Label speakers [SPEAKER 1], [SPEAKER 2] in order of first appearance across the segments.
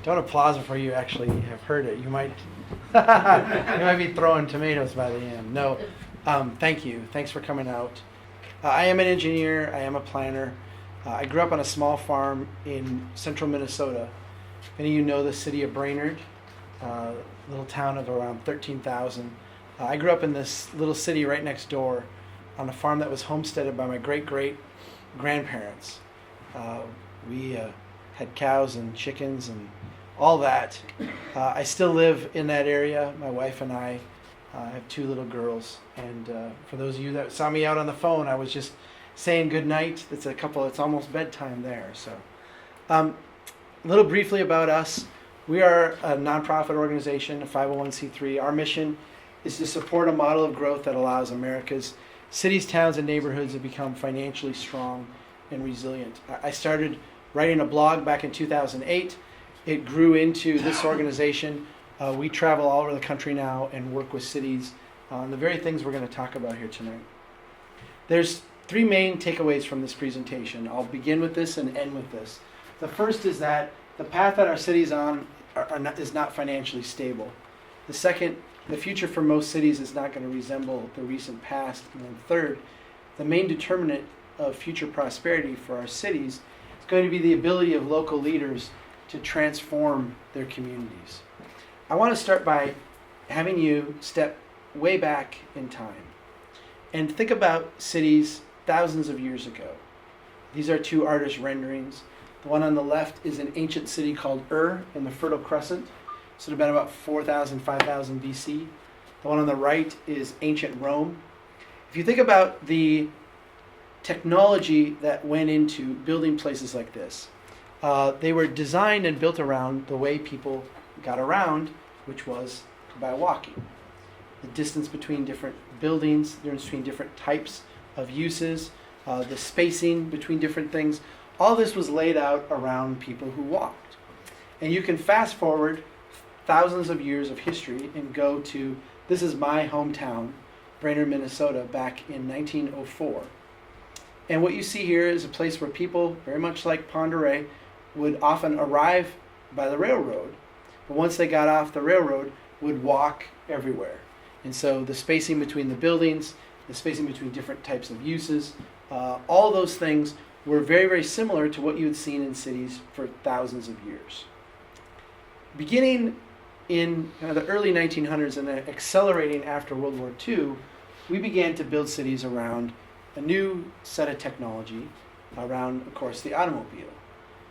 [SPEAKER 1] Don't applaud before you actually have heard it. You might you might be throwing tomatoes by the end. No, thank you. Thanks for coming out. I am an engineer. I am a planner. I grew up on a small farm in central Minnesota. If any of you know the city of Brainerd, little town of around 13,000. I grew up in this little city right next door on a farm that was homesteaded by my great-great-grandparents. We had cows and chickens and all that. I still live in that area. My wife and I have two little girls. And for those of you that saw me out on the phone, I was just saying good night. It's almost bedtime there. So a little briefly about us. We are a nonprofit organization, a 501c3. Our mission is to support a model of growth that allows America's cities, towns, and neighborhoods to become financially strong and resilient. I started writing a blog back in 2008. It grew into this organization. We travel all over the country now and work with cities on the very things we're going to talk about here tonight. There's three main takeaways from this presentation. I'll begin with this and end with this. The first is that the path that our city's on is not financially stable. The second, the future for most cities is not going to resemble the recent past. And then third, the main determinant of future prosperity for our cities is going to be the ability of local leaders to transform their communities. I want to start by having you step way back in time and think about cities thousands of years ago. These are two artist renderings. The one on the left is an ancient city called Ur in the Fertile Crescent. So it would have been about 4,000, 5,000 BC. The one on the right is ancient Rome. If you think about the technology that went into building places like this, they were designed and built around the way people got around, which was by walking. The distance between different buildings, the difference between different types of uses, the spacing between different things, all this was laid out around people who walked. And you can fast forward thousands of years of history and go to, this is my hometown, Brainerd, Minnesota, back in 1904. And what you see here is a place where people, very much like Ponderay, would often arrive by the railroad, but once they got off the railroad, would walk everywhere. And so the spacing between the buildings, the spacing between different types of uses, all those things were very, very similar to what you had seen in cities for thousands of years. Beginning in the early 1900s and then accelerating after World War II, we began to build cities around a new set of technology, around, of course, the automobile.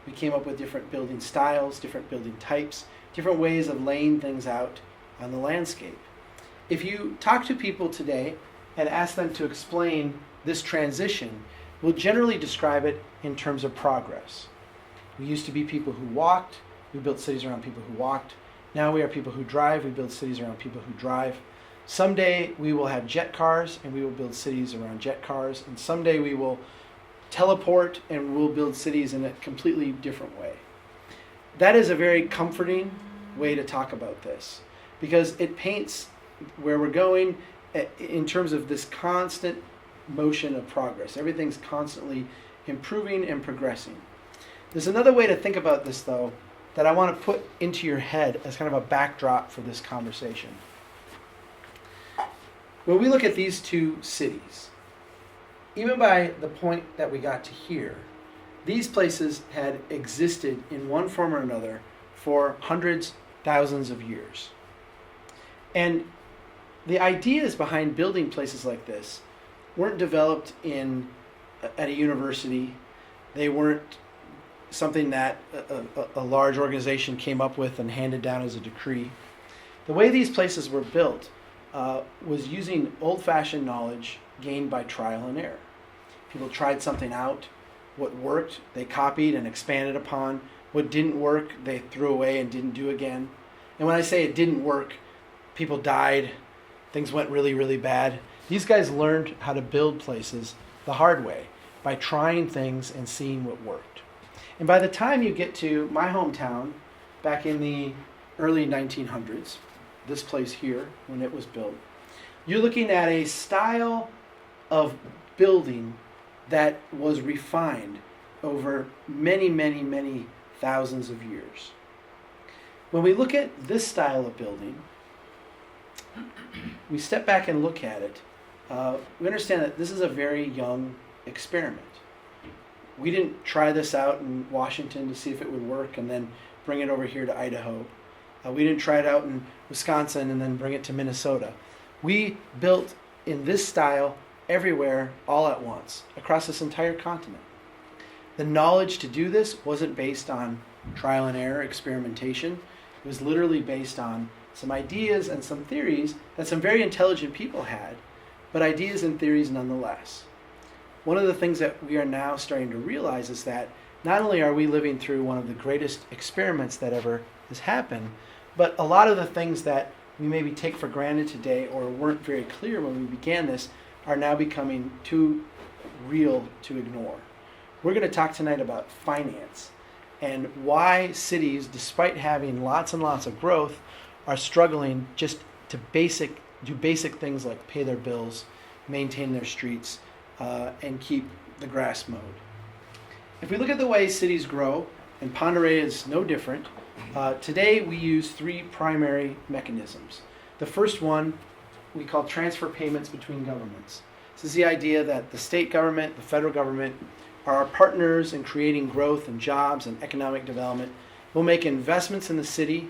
[SPEAKER 1] We came up with different building styles, different building types, different ways of laying things out on the landscape. If you talk to people today and ask them to explain this transition, we'll generally describe it in terms of progress. We used to be people who walked. We built cities around people who walked. Now we are people who drive. We build cities around people who drive. Someday we will have jet cars and we will build cities around jet cars. And someday we will teleport and we'll build cities in a completely different way. That is a very comforting way to talk about this because it paints where we're going in terms of this constant motion of progress. Everything's constantly improving and progressing. There's another way to think about this, though, that I want to put into your head as kind of a backdrop for this conversation. When we look at these two cities, even by the point that we got to here, these places had existed in one form or another for hundreds, thousands of years. And the ideas behind building places like this weren't developed at a university. They weren't something that a large organization came up with and handed down as a decree. The way these places were built was using old-fashioned knowledge gained by trial and error. People tried something out. What worked, they copied and expanded upon. What didn't work, they threw away and didn't do again. And when I say it didn't work, people died, things went really, really bad. These guys learned how to build places the hard way by trying things and seeing what worked. And by the time you get to my hometown, back in the early 1900s, this place here, when it was built, you're looking at a style of building that was refined over many, many, many thousands of years. When we look at this style of building, we step back and look at it, we understand that this is a very young experiment. We didn't try this out in Washington to see if it would work and then bring it over here to Idaho. We didn't try it out in Wisconsin and then bring it to Minnesota. We built in this style everywhere all at once, across this entire continent. The knowledge to do this wasn't based on trial and error, experimentation. It was literally based on some ideas and some theories that some very intelligent people had, but ideas and theories nonetheless. One of the things that we are now starting to realize is that not only are we living through one of the greatest experiments that ever has happened, but a lot of the things that we maybe take for granted today or weren't very clear when we began this are now becoming too real to ignore. We're going to talk tonight about finance and why cities, despite having lots and lots of growth, are struggling just to do basic things like pay their bills, maintain their streets, and keep the grass mowed. If we look at the way cities grow, and Ponderay is no different, today we use three primary mechanisms. The first one we call transfer payments between governments. This is the idea that the state government, the federal government, are our partners in creating growth and jobs and economic development. We'll make investments in the city.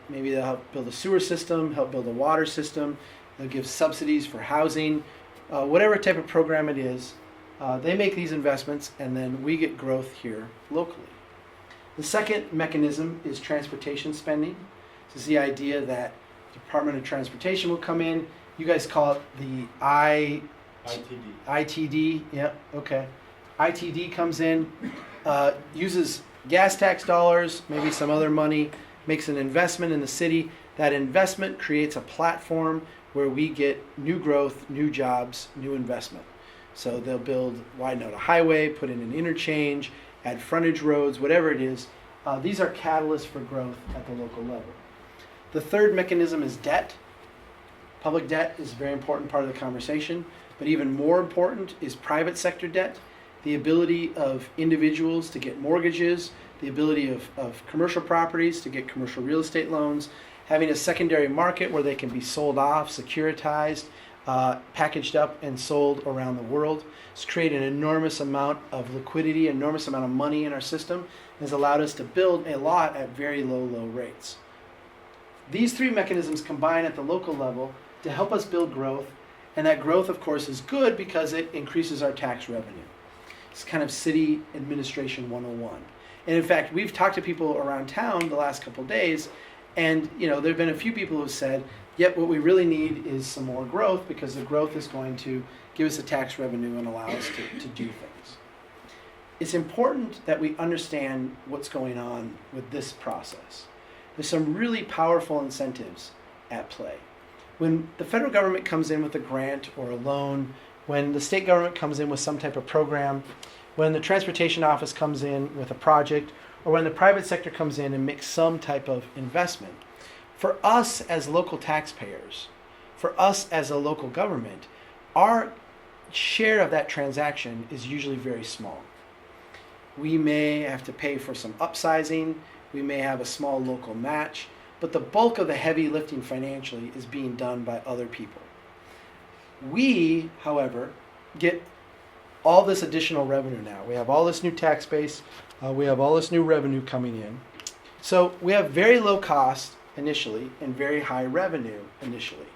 [SPEAKER 1] Maybe they'll help build a sewer system, help build a water system. They'll give subsidies for housing, whatever type of program it is. They make these investments, and then we get growth here locally. The second mechanism is transportation spending. This is the idea that the Department of Transportation will come in. You guys call it the ITD. Yeah, okay. ITD comes in, uses gas tax dollars, maybe some other money, makes an investment in the city. That investment creates a platform where we get new growth, new jobs, new investment. So they'll widen out a highway, put in an interchange, add frontage roads, whatever it is. These are catalysts for growth at the local level. The third mechanism is debt. Public debt is a very important part of the conversation, but even more important is private sector debt, the ability of individuals to get mortgages, the ability of commercial properties to get commercial real estate loans, having a secondary market where they can be sold off, securitized, packaged up and sold around the world. It's created an enormous amount of liquidity, enormous amount of money in our system, and has allowed us to build a lot at very low rates. These three mechanisms combine at the local level to help us build growth, and that growth, of course, is good because it increases our tax revenue. It's kind of city administration 101. And in fact, we've talked to people around town the last couple of days, and there have been a few people who have said, yep, what we really need is some more growth because the growth is going to give us the tax revenue and allow us to do things. It's important that we understand what's going on with this process. There's some really powerful incentives at play. When the federal government comes in with a grant or a loan, when the state government comes in with some type of program, when the transportation office comes in with a project, or when the private sector comes in and makes some type of investment, for us as local taxpayers, for us as a local government, our share of that transaction is usually very small. We may have to pay for some upsizing, we may have a small local match, but the bulk of the heavy lifting financially is being done by other people. We, however, get all this additional revenue now. We have all this new tax base, we have all this new revenue coming in. So we have very low cost initially and very high revenue initially.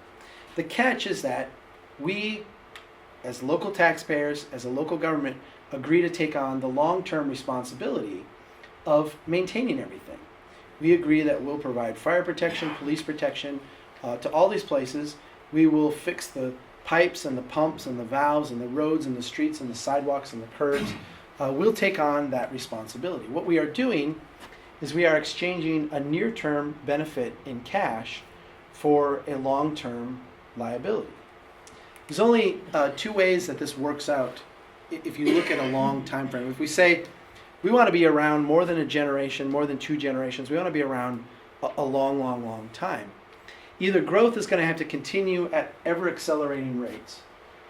[SPEAKER 1] The catch is that we, as local taxpayers, as a local government, agree to take on the long-term responsibility of maintaining everything. We agree that we'll provide fire protection, police protection to all these places. We will fix the pipes and the pumps and the valves and the roads and the streets and the sidewalks and the curbs. We'll take on that responsibility. What we are doing is we are exchanging a near-term benefit in cash for a long-term liability. There's only two ways that this works out if you look at a long time frame. If we say we want to be around more than a generation, more than 2 generations, we want to be around a long time. Either growth is going to have to continue at ever accelerating rates.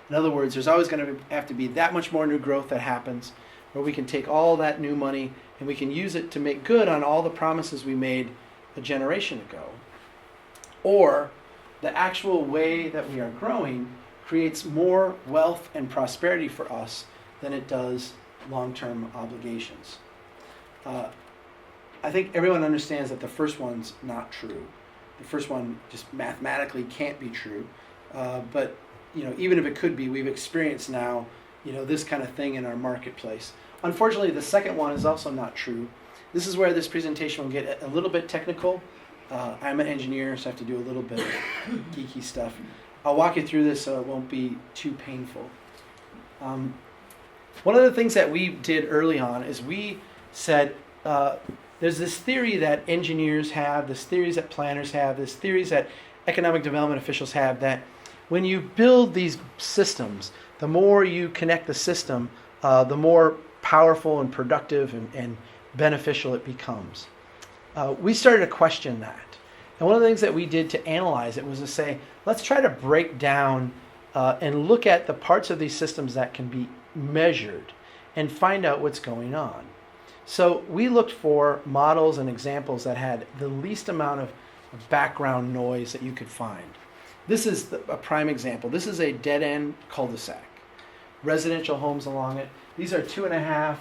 [SPEAKER 1] In other words, there's always going to have to be that much more new growth that happens where we can take all that new money and we can use it to make good on all the promises we made a generation ago, or the actual way that we are growing creates more wealth and prosperity for us than it does long-term obligations. I think everyone understands that the first one's not true. The first one just mathematically can't be true. But even if it could be, we've experienced now, this kind of thing in our marketplace. Unfortunately, the second one is also not true. This is where this presentation will get a little bit technical. I'm an engineer, so I have to do a little bit of geeky stuff. I'll walk you through this so it won't be too painful. One of the things that we did early on is we said, there's this theory that engineers have, this theories that planners have, this theories that economic development officials have, that when you build these systems, the more you connect the system, the more powerful and productive and beneficial it becomes. We started to question that. And one of the things that we did to analyze it was to say, let's try to break down and look at the parts of these systems that can be measured and find out what's going on. So we looked for models and examples that had the least amount of background noise that you could find. This is a prime example. This is a dead-end cul-de-sac. Residential homes along it. These are 2.5,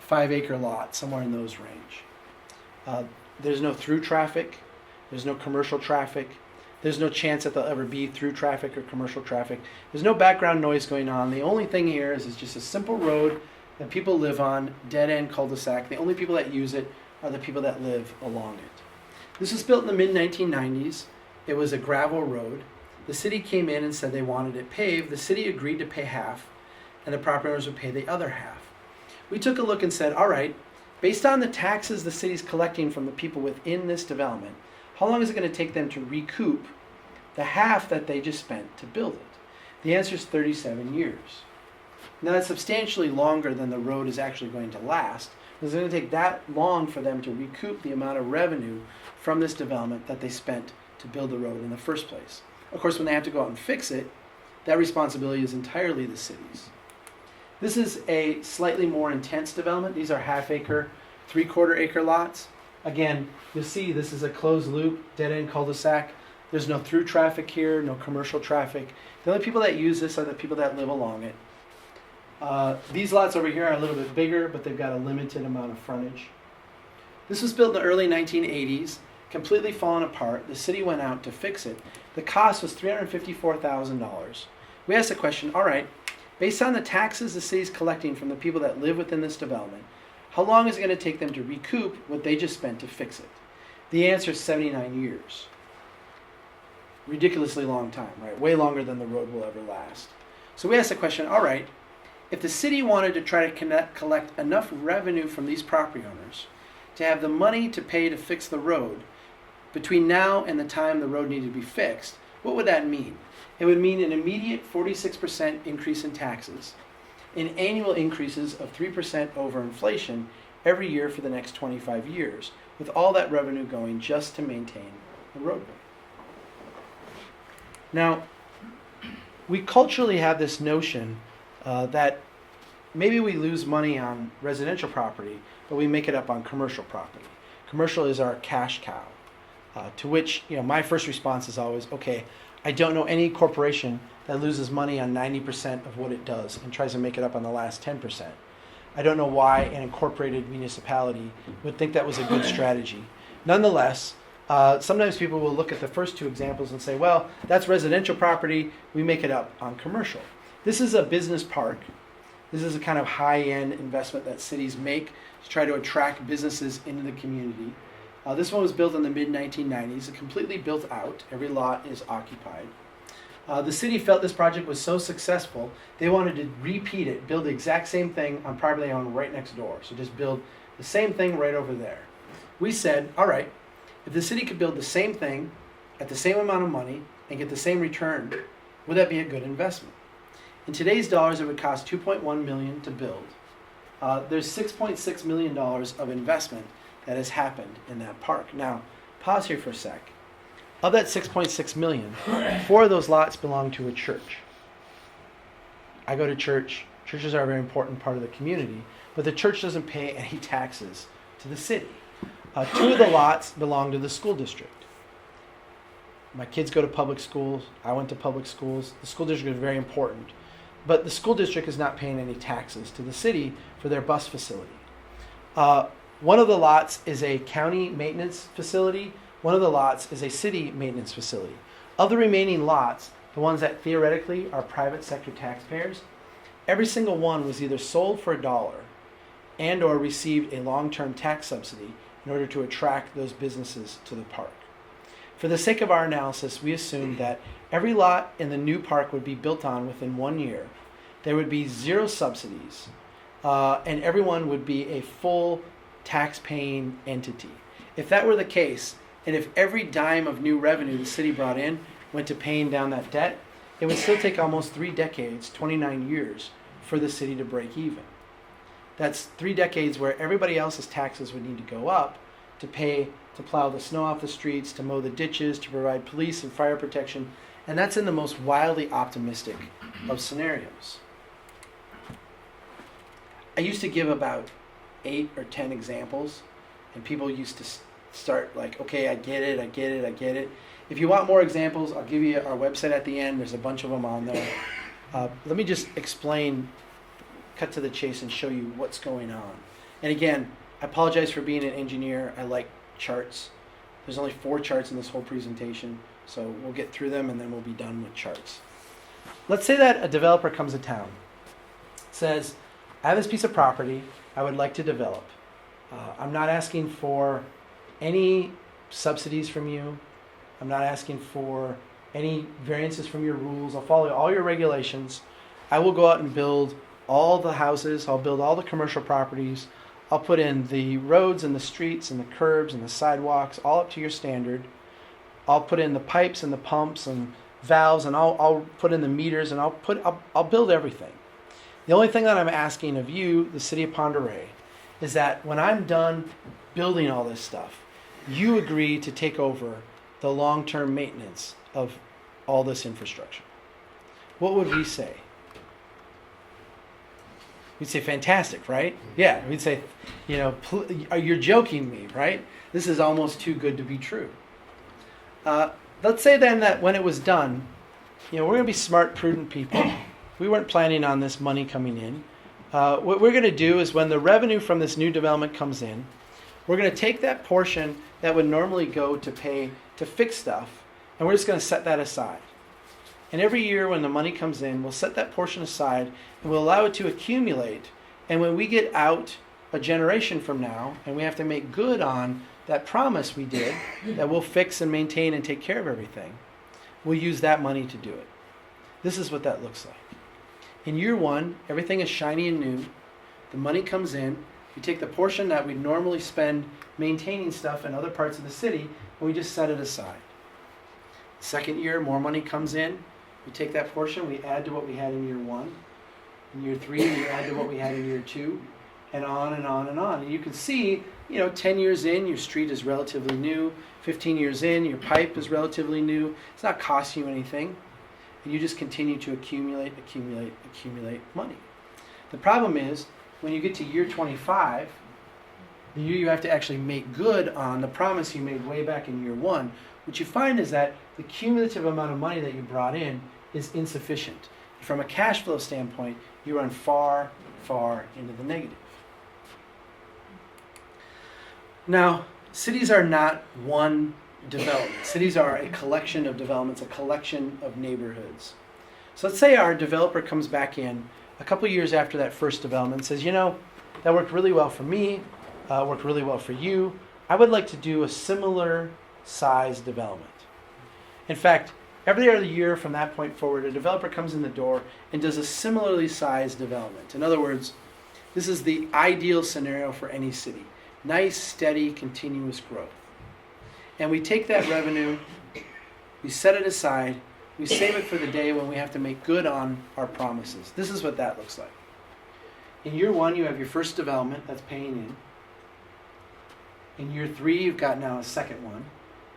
[SPEAKER 1] 5-acre lots, somewhere in those range. There's no through traffic. There's no commercial traffic. There's no chance that there'll ever be through traffic or commercial traffic. There's no background noise going on. The only thing here is just a simple road that people live on, dead-end cul-de-sac. The only people that use it are the people that live along it. This was built in the mid-1990s. It was a gravel road. The city came in and said they wanted it paved. The city agreed to pay half, and the property owners would pay the other half. We took a look and said, all right, based on the taxes the city's collecting from the people within this development, how long is it going to take them to recoup the half that they just spent to build it? The answer is 37 years. Now, that's substantially longer than the road is actually going to last. It's going to take that long for them to recoup the amount of revenue from this development that they spent to build the road in the first place. Of course, when they have to go out and fix it, that responsibility is entirely the city's. This is a slightly more intense development. These are half-acre, 3/4-acre lots. Again, you'll see this is a closed loop, dead-end cul-de-sac. There's no through traffic here, no commercial traffic. The only people that use this are the people that live along it. These lots over here are a little bit bigger, but they've got a limited amount of frontage. This was built in the early 1980s, completely fallen apart. The city went out to fix it. The cost was $354,000. We asked the question, all right, based on the taxes the city's collecting from the people that live within this development, how long is it going to take them to recoup what they just spent to fix it? The answer is 79 years. Ridiculously long time, right? Way longer than the road will ever last. So we asked the question, all right, if the city wanted to try to collect enough revenue from these property owners to have the money to pay to fix the road between now and the time the road needed to be fixed, what would that mean? It would mean an immediate 46% increase in taxes, in annual increases of 3% over inflation every year for the next 25 years, with all that revenue going just to maintain the roadway. Now, we culturally have this notion that maybe we lose money on residential property, but we make it up on commercial property. Commercial is our cash cow, to which my first response is always, okay, I don't know any corporation that loses money on 90% of what it does and tries to make it up on the last 10%. I don't know why an incorporated municipality would think that was a good strategy. Nonetheless, sometimes people will look at the first two examples and say, well, that's residential property, we make it up on commercial. This is a business park. This is a kind of high-end investment that cities make to try to attract businesses into the community. This one was built in the mid-1990s. It's completely built out. Every lot is occupied. The city felt this project was so successful, they wanted to repeat it, build the exact same thing on property they own right next door. So just build the same thing right over there. We said, all right, if the city could build the same thing at the same amount of money and get the same return, would that be a good investment? In today's dollars, it would cost $2.1 million to build. There's $6.6 million of investment that has happened in that park. Now, pause here for a sec. Of that $6.6 million, 4 of those lots belong to a church. I go to church. Churches are a very important part of the community, but the church doesn't pay any taxes to the city. Two of the lots belong to the school district. My kids go to public schools. I went to public schools. The school district is very important. But the school district is not paying any taxes to the city for their bus facility. One of the lots is a county maintenance facility. One of the lots is a city maintenance facility. Of the remaining lots, the ones that theoretically are private sector taxpayers, every single one was either sold for $1 and or received a long-term tax subsidy in order to attract those businesses to the park. For the sake of our analysis, we assumed that every lot in the new park would be built on within 1 year. There would be 0 subsidies, and everyone would be a full tax-paying entity. If that were the case, and if every dime of new revenue the city brought in went to paying down that debt, it would still take almost 3 decades, 29 years, for the city to break even. That's 3 decades where everybody else's taxes would need to go up to pay to plow the snow off the streets, to mow the ditches, to provide police and fire protection, and that's in the most wildly optimistic of scenarios. I used to give about 8 or 10 examples, and people used to start like, okay, I get it. If you want more examples, I'll give you our website at the end. There's a bunch of them on there. Let me just explain, cut to the chase, and show you what's going on. And again, I apologize for being an engineer. I like charts. There's only 4 charts in this whole presentation, so we'll get through them and then we'll be done with charts. Let's say that a developer comes to town, says, I have this piece of property I would like to develop. I'm not asking for any subsidies from you. I'm not asking for any variances from your rules. I'll follow all your regulations. I will go out and build all the houses. I'll build all the commercial properties. I'll put in the roads and the streets and the curbs and the sidewalks, all up to your standard. I'll put in the pipes and the pumps and valves, and I'll put in the meters, and I'll build everything. The only thing that I'm asking of you, the city of Ponderay, is that when I'm done building all this stuff, you agree to take over the long-term maintenance of all this infrastructure. What would we say? We'd say, fantastic, right? Yeah, we'd say, you're joking me, right? This is almost too good to be true. Let's say then that when it was done, we're going to be smart, prudent people. We weren't planning on this money coming in. What we're going to do is when the revenue from this new development comes in, we're going to take that portion that would normally go to pay to fix stuff, and we're just going to set that aside. And every year when the money comes in, we'll set that portion aside and we'll allow it to accumulate. And when we get out a generation from now and we have to make good on that promise we did, that we'll fix and maintain and take care of everything, we'll use that money to do it. This is what that looks like. In year 1, everything is shiny and new. The money comes in. We take the portion that we normally spend maintaining stuff in other parts of the city and we just set it aside. Second year, more money comes in. We take that portion, we add to what we had in year 1. In year 3, we add to what we had in year 2, and on and on and on. And you can see, 10 years in, your street is relatively new. 15 years in, your pipe is relatively new. It's not costing you anything. And you just continue to accumulate money. The problem is, when you get to year 25, the year you have to actually make good on the promise you made way back in year 1, what you find is that the cumulative amount of money that you brought in is insufficient. From a cash flow standpoint, you run far, far into the negative. Now, cities are not one development. Cities are a collection of developments, a collection of neighborhoods. So let's say our developer comes back in a couple years after that first development and says, that worked really well for me, worked really well for you. I would like to do a similar size development. In fact, every other year from that point forward, a developer comes in the door and does a similarly sized development. In other words, this is the ideal scenario for any city. Nice, steady, continuous growth. And we take that revenue, we set it aside, we save it for the day when we have to make good on our promises. This is what that looks like. In year 1, you have your first development that's paying in. In year 3, you've got now a second one.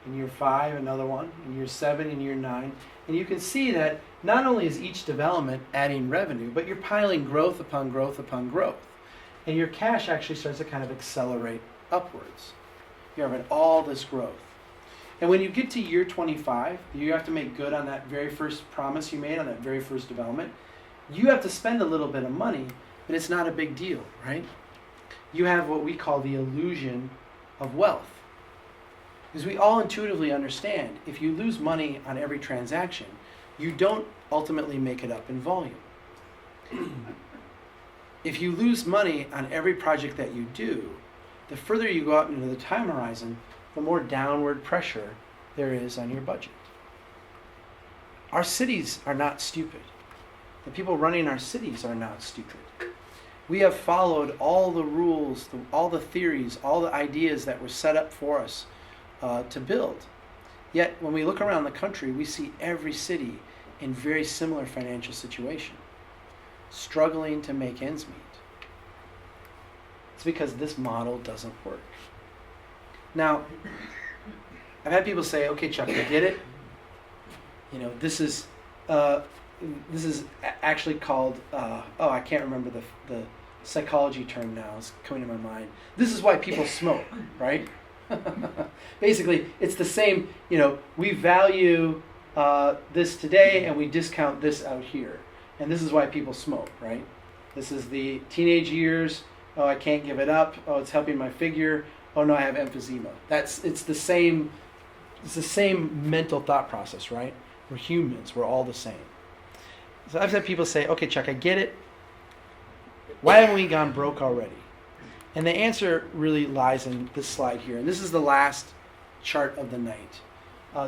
[SPEAKER 1] In year 5, another one. In year 7, in year 9. And you can see that not only is each development adding revenue, but you're piling growth upon growth upon growth. And your cash actually starts to kind of accelerate upwards. You're having all this growth. And when you get to year 25, you have to make good on that very first promise you made on that very first development. You have to spend a little bit of money, but it's not a big deal, right? You have what we call the illusion of wealth. Because we all intuitively understand if you lose money on every transaction, you don't ultimately make it up in volume. If you lose money on every project that you do, the further you go out into the time horizon, the more downward pressure there is on your budget. Our cities are not stupid. The people running our cities are not stupid. We have followed all the rules, all the theories, all the ideas that were set up for us to build. Yet when we look around the country, we see every city in very similar financial situation, struggling to make ends meet. It's because this model doesn't work. Now, I've had people say, "Okay, Chuck, I get it. You know, this is actually called I can't remember the psychology term now. It's coming to my mind. This is why people smoke, right?" Basically, it's the same. You know, we value this today and we discount this out here, and this is why people smoke, right? This is the teenage years. Oh, I can't give it up. Oh, it's helping my figure. Oh no, I have emphysema. It's the same mental thought process, right? We're humans. We're all the same. So I've had people say, "Okay, Chuck, I get it. Why haven't we gone broke already?" And the answer really lies in this slide here. And this is the last chart of the night.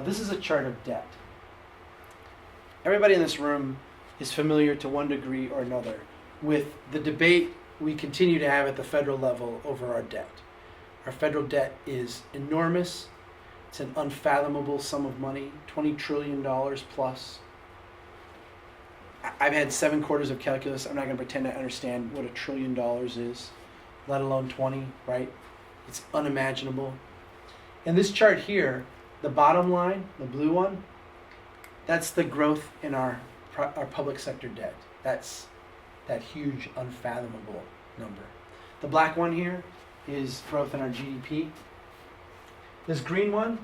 [SPEAKER 1] This is a chart of debt. Everybody in this room is familiar to one degree or another with the debate we continue to have at the federal level over our debt. Our federal debt is enormous. It's an unfathomable sum of money, $20 trillion plus. I've had 7 quarters of calculus. I'm not going to pretend I understand what $1 trillion is, let alone 20, right? It's unimaginable. And this chart here, the bottom line, the blue one, that's the growth in our public sector debt. That's that huge, unfathomable number. The black one here is growth in our GDP. This green one,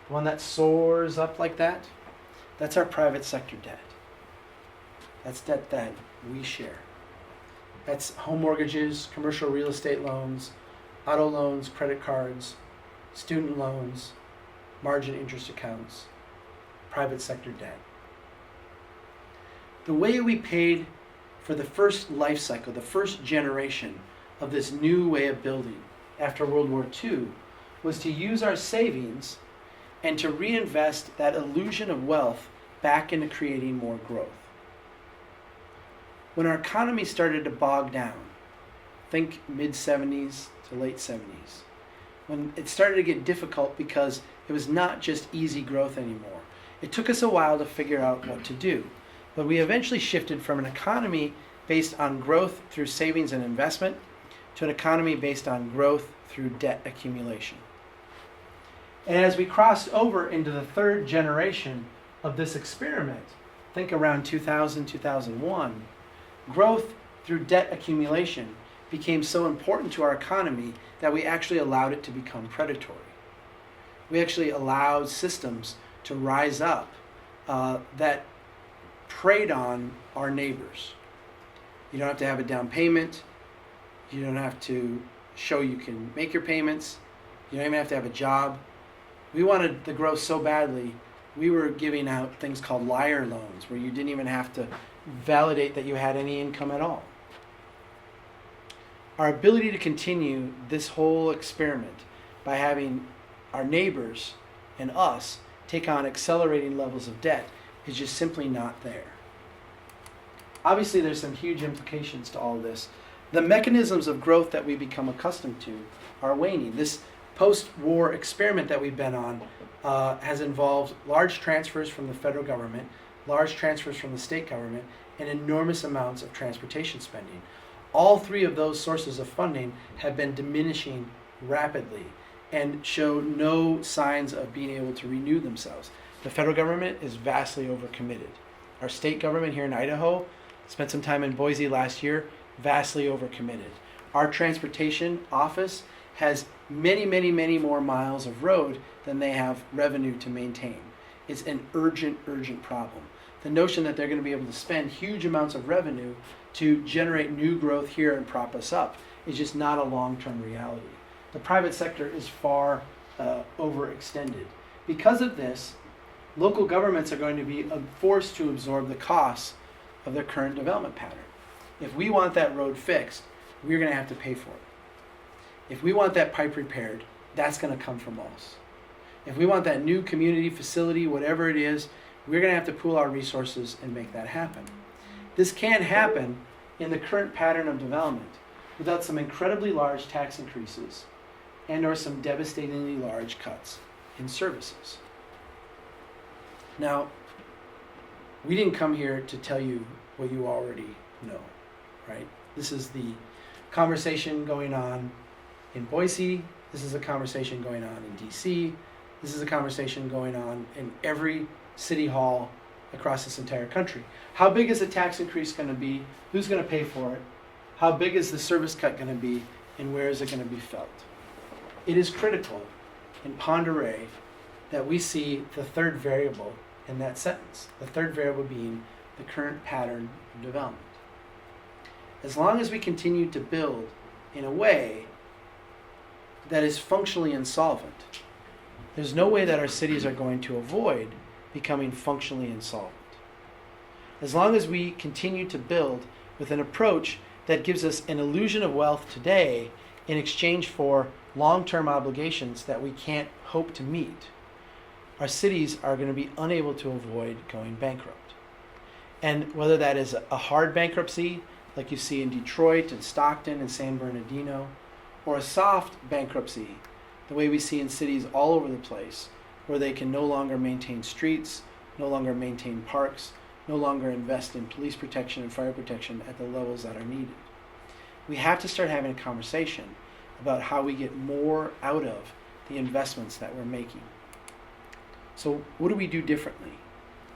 [SPEAKER 1] the one that soars up like that, that's our private sector debt. That's debt that we share. That's home mortgages, commercial real estate loans, auto loans, credit cards, student loans, margin interest accounts, private sector debt. The way we paid for the first life cycle, the first generation of this new way of building after World War II was to use our savings and to reinvest that illusion of wealth back into creating more growth. When our economy started to bog down, think mid-70s to late 70s, when it started to get difficult because it was not just easy growth anymore. It took us a while to figure out what to do, but we eventually shifted from an economy based on growth through savings and investment to an economy based on growth through debt accumulation. And as we crossed over into the third generation of this experiment, think around 2000, 2001, growth through debt accumulation became so important to our economy that we actually allowed it to become predatory. We actually allowed systems to rise up that preyed on our neighbors. You don't have to have a down payment. You don't have to show you can make your payments. You don't even have to have a job. We wanted the growth so badly, we were giving out things called liar loans, where you didn't even have to validate that you had any income at all. Our ability to continue this whole experiment by having our neighbors and us take on accelerating levels of debt is just simply not there. Obviously, there's some huge implications to all of this. The mechanisms of growth that we become accustomed to are waning. This post-war experiment that we've been on has involved large transfers from the federal government, large transfers from the state government, and enormous amounts of transportation spending. All 3 of those sources of funding have been diminishing rapidly and show no signs of being able to renew themselves. The federal government is vastly overcommitted. Our state government here in Idaho, spent some time in Boise last year, vastly overcommitted. Our transportation office has many, many, many more miles of road than they have revenue to maintain. It's an urgent, urgent problem. The notion that they're going to be able to spend huge amounts of revenue to generate new growth here and prop us up is just not a long-term reality. The private sector is far overextended. Because of this, local governments are going to be forced to absorb the costs of their current development pattern. If we want that road fixed, we're going to have to pay for it. If we want that pipe repaired, that's going to come from us. If we want that new community facility, whatever it is, we're going to have to pool our resources and make that happen. This can't happen in the current pattern of development without some incredibly large tax increases and or some devastatingly large cuts in services. Now, we didn't come here to tell you what you already know, right? This is the conversation going on in Boise. This is a conversation going on in DC. This is a conversation going on in every city hall across this entire country. How big is the tax increase going to be? Who's going to pay for it? How big is the service cut going to be? And where is it going to be felt? It is critical in Ponderay that we see the third variable in that sentence. The third variable being the current pattern of development. As long as we continue to build in a way that is functionally insolvent, there's no way that our cities are going to avoid becoming functionally insolvent. As long as we continue to build with an approach that gives us an illusion of wealth today in exchange for long-term obligations that we can't hope to meet, our cities are going to be unable to avoid going bankrupt. And whether that is a hard bankruptcy, like you see in Detroit and Stockton and San Bernardino, or a soft bankruptcy, the way we see in cities all over the place, where they can no longer maintain streets, no longer maintain parks, no longer invest in police protection and fire protection at the levels that are needed. We have to start having a conversation about how we get more out of the investments that we're making. So what do we do differently?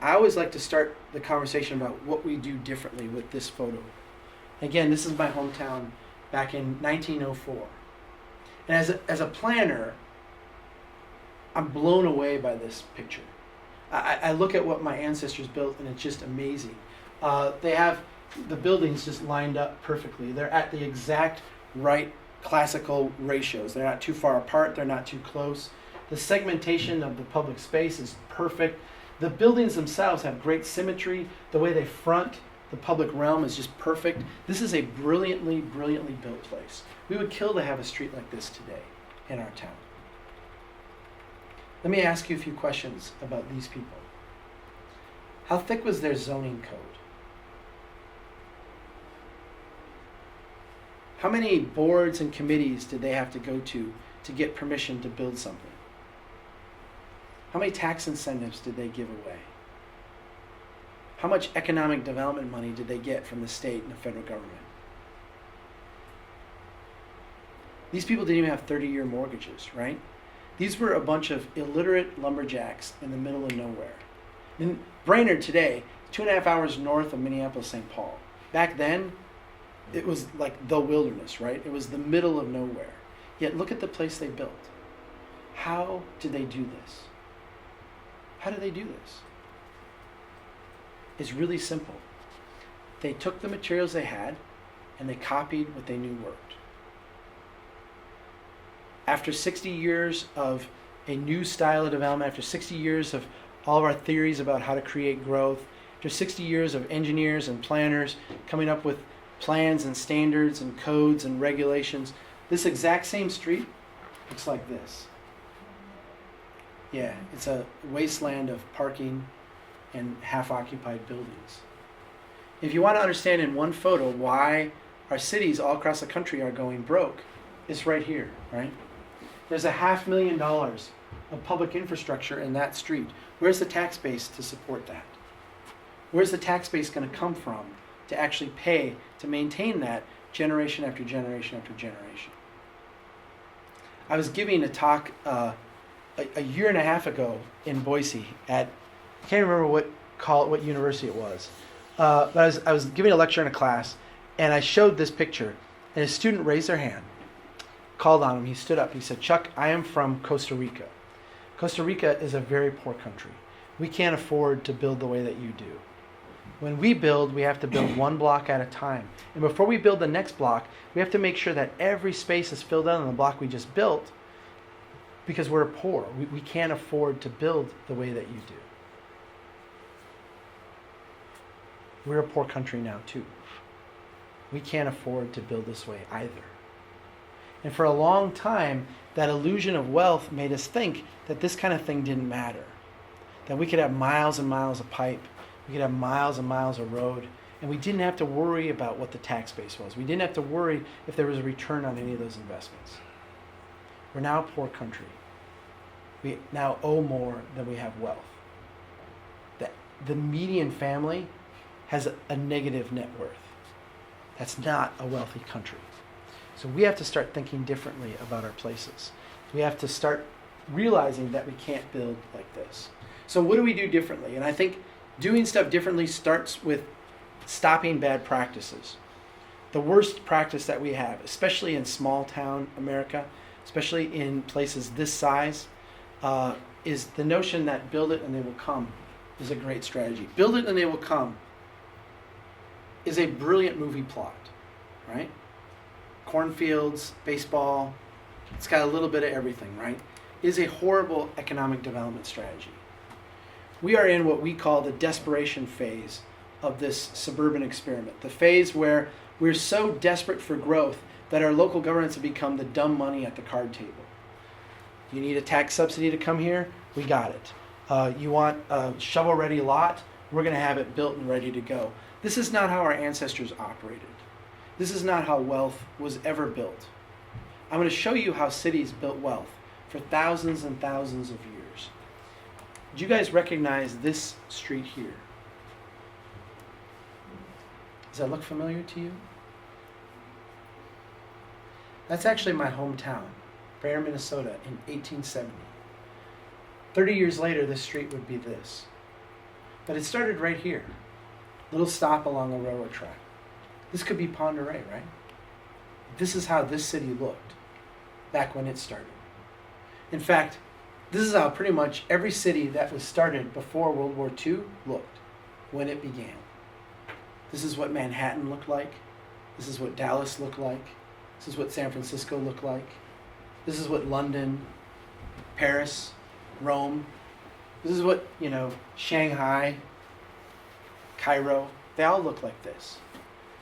[SPEAKER 1] I always like to start the conversation about what we do differently with this photo. Again, this is my hometown back in 1904. And as a planner, I'm blown away by this picture. I look at what my ancestors built and it's just amazing. They have the buildings just lined up perfectly. They're at the exact right classical ratios. They're not too far apart, they're not too close. The segmentation of the public space is perfect. The buildings themselves have great symmetry. The way they front the public realm is just perfect. This is a brilliantly, brilliantly built place. We would kill to have a street like this today in our town. Let me ask you a few questions about these people. How thick was their zoning code? How many boards and committees did they have to go to get permission to build something? How many tax incentives did they give away? How much economic development money did they get from the state and the federal government? These people didn't even have 30-year mortgages, right? These were a bunch of illiterate lumberjacks in the middle of nowhere. In Brainerd today, 2.5 hours north of Minneapolis, St. Paul. Back then, it was like the wilderness, right? It was the middle of nowhere. Yet look at the place they built. How did they do this? How did they do this? It's really simple. They took the materials they had and they copied what they knew worked. After 60 years of a new style of development, after 60 years of all of our theories about how to create growth, after 60 years of engineers and planners coming up with plans and standards and codes and regulations, this exact same street looks like this. Yeah, it's a wasteland of parking and half-occupied buildings. If you want to understand in one photo why our cities all across the country are going broke, it's right here, right? There's $500,000 of public infrastructure in that street. Where's the tax base to support that? Where's the tax base going to come from to actually pay to maintain that generation after generation after generation? I was giving a talk a year and a half ago in Boise at, I can't remember what university it was, but I was giving a lecture in a class, and I showed this picture, and a student raised their hand, called on him. He stood up. He said, Chuck, I am from Costa Rica. Costa Rica is a very poor country. We can't afford to build the way that you do. When we build, we have to build one block at a time. And before we build the next block, we have to make sure that every space is filled out on the block we just built, because we're poor. We can't afford to build the way that you do. We're a poor country now too. We can't afford to build this way either. And for a long time, that illusion of wealth made us think that this kind of thing didn't matter. That we could have miles and miles of pipe, we could have miles and miles of road, and we didn't have to worry about what the tax base was. We didn't have to worry if there was a return on any of those investments. We're now a poor country. We now owe more than we have wealth. The median family has a negative net worth. That's not a wealthy country. So we have to start thinking differently about our places. We have to start realizing that we can't build like this. So what do we do differently? And I think doing stuff differently starts with stopping bad practices. The worst practice that we have, especially in small town America, especially in places this size, is the notion that build it and they will come is a great strategy. Build it and they will come is a brilliant movie plot, right? Cornfields, baseball, it's got a little bit of everything, right? Is a horrible economic development strategy. We are in what we call the desperation phase of this suburban experiment, the phase where we're so desperate for growth that our local governments have become the dumb money at the card table. You need a tax subsidy to come here? We got it. You want a shovel-ready lot? We're going to have it built and ready to go. This is not how our ancestors operated. This is not how wealth was ever built. I'm going to show you how cities built wealth for thousands and thousands of years. Do you guys recognize this street here? Does that look familiar to you? That's actually my hometown, Brainerd, Minnesota, in 1870. 30 years later, this street would be this. But it started right here. Little stop along a railroad track. This could be Ponderay, right? This is how this city looked back when it started. In fact, this is how pretty much every city that was started before World War II looked when it began. This is what Manhattan looked like. This is what Dallas looked like. This is what San Francisco looked like. This is what London, Paris, Rome. This is what, Shanghai, Cairo, they all look like this.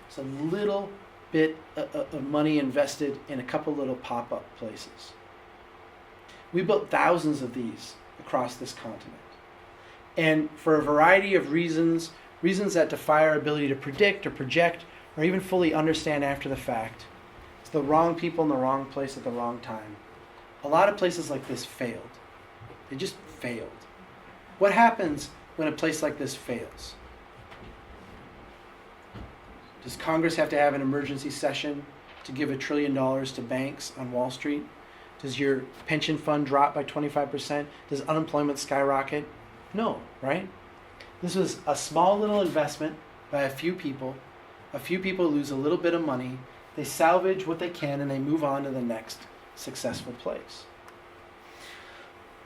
[SPEAKER 1] It's a little bit of money invested in a couple little pop-up places. We built thousands of these across this continent. And for a variety of reasons that defy our ability to predict or project or even fully understand after the fact, it's the wrong people in the wrong place at the wrong time. A lot of places like this failed. They just failed. What happens when a place like this fails? Does Congress have to have an emergency session to give $1 trillion to banks on Wall Street? Does your pension fund drop by 25%? Does unemployment skyrocket? No, right? This was a small little investment by a few people. A few people lose a little bit of money. They salvage what they can and they move on to the next successful place.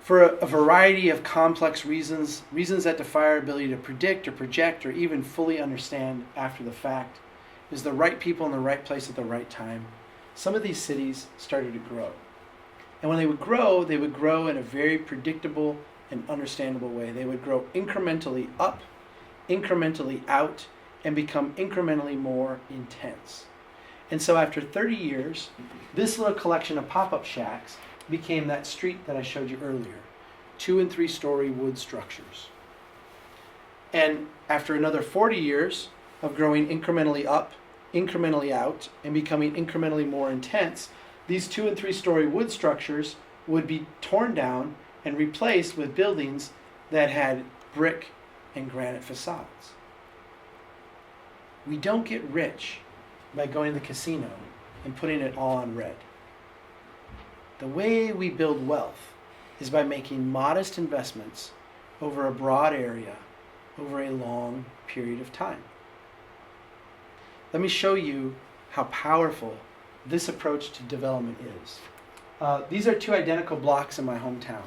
[SPEAKER 1] For a variety of complex reasons that defy our ability to predict or project or even fully understand after the fact, is the right people in the right place at the right time. Some of these cities started to grow. And when they would grow in a very predictable and understandable way. They would grow incrementally up, incrementally out, and become incrementally more intense. And so after 30 years, this little collection of pop-up shacks became that street that I showed you earlier. 2- and 3-story wood structures. And after another 40 years of growing incrementally up, incrementally out, and becoming incrementally more intense, these 2- and 3-story wood structures would be torn down and replaced with buildings that had brick and granite facades. We don't get rich by going to the casino and putting it all on red. The way we build wealth is by making modest investments over a broad area over a long period of time. Let me show you how powerful this approach to development is. These are two identical blocks in my hometown.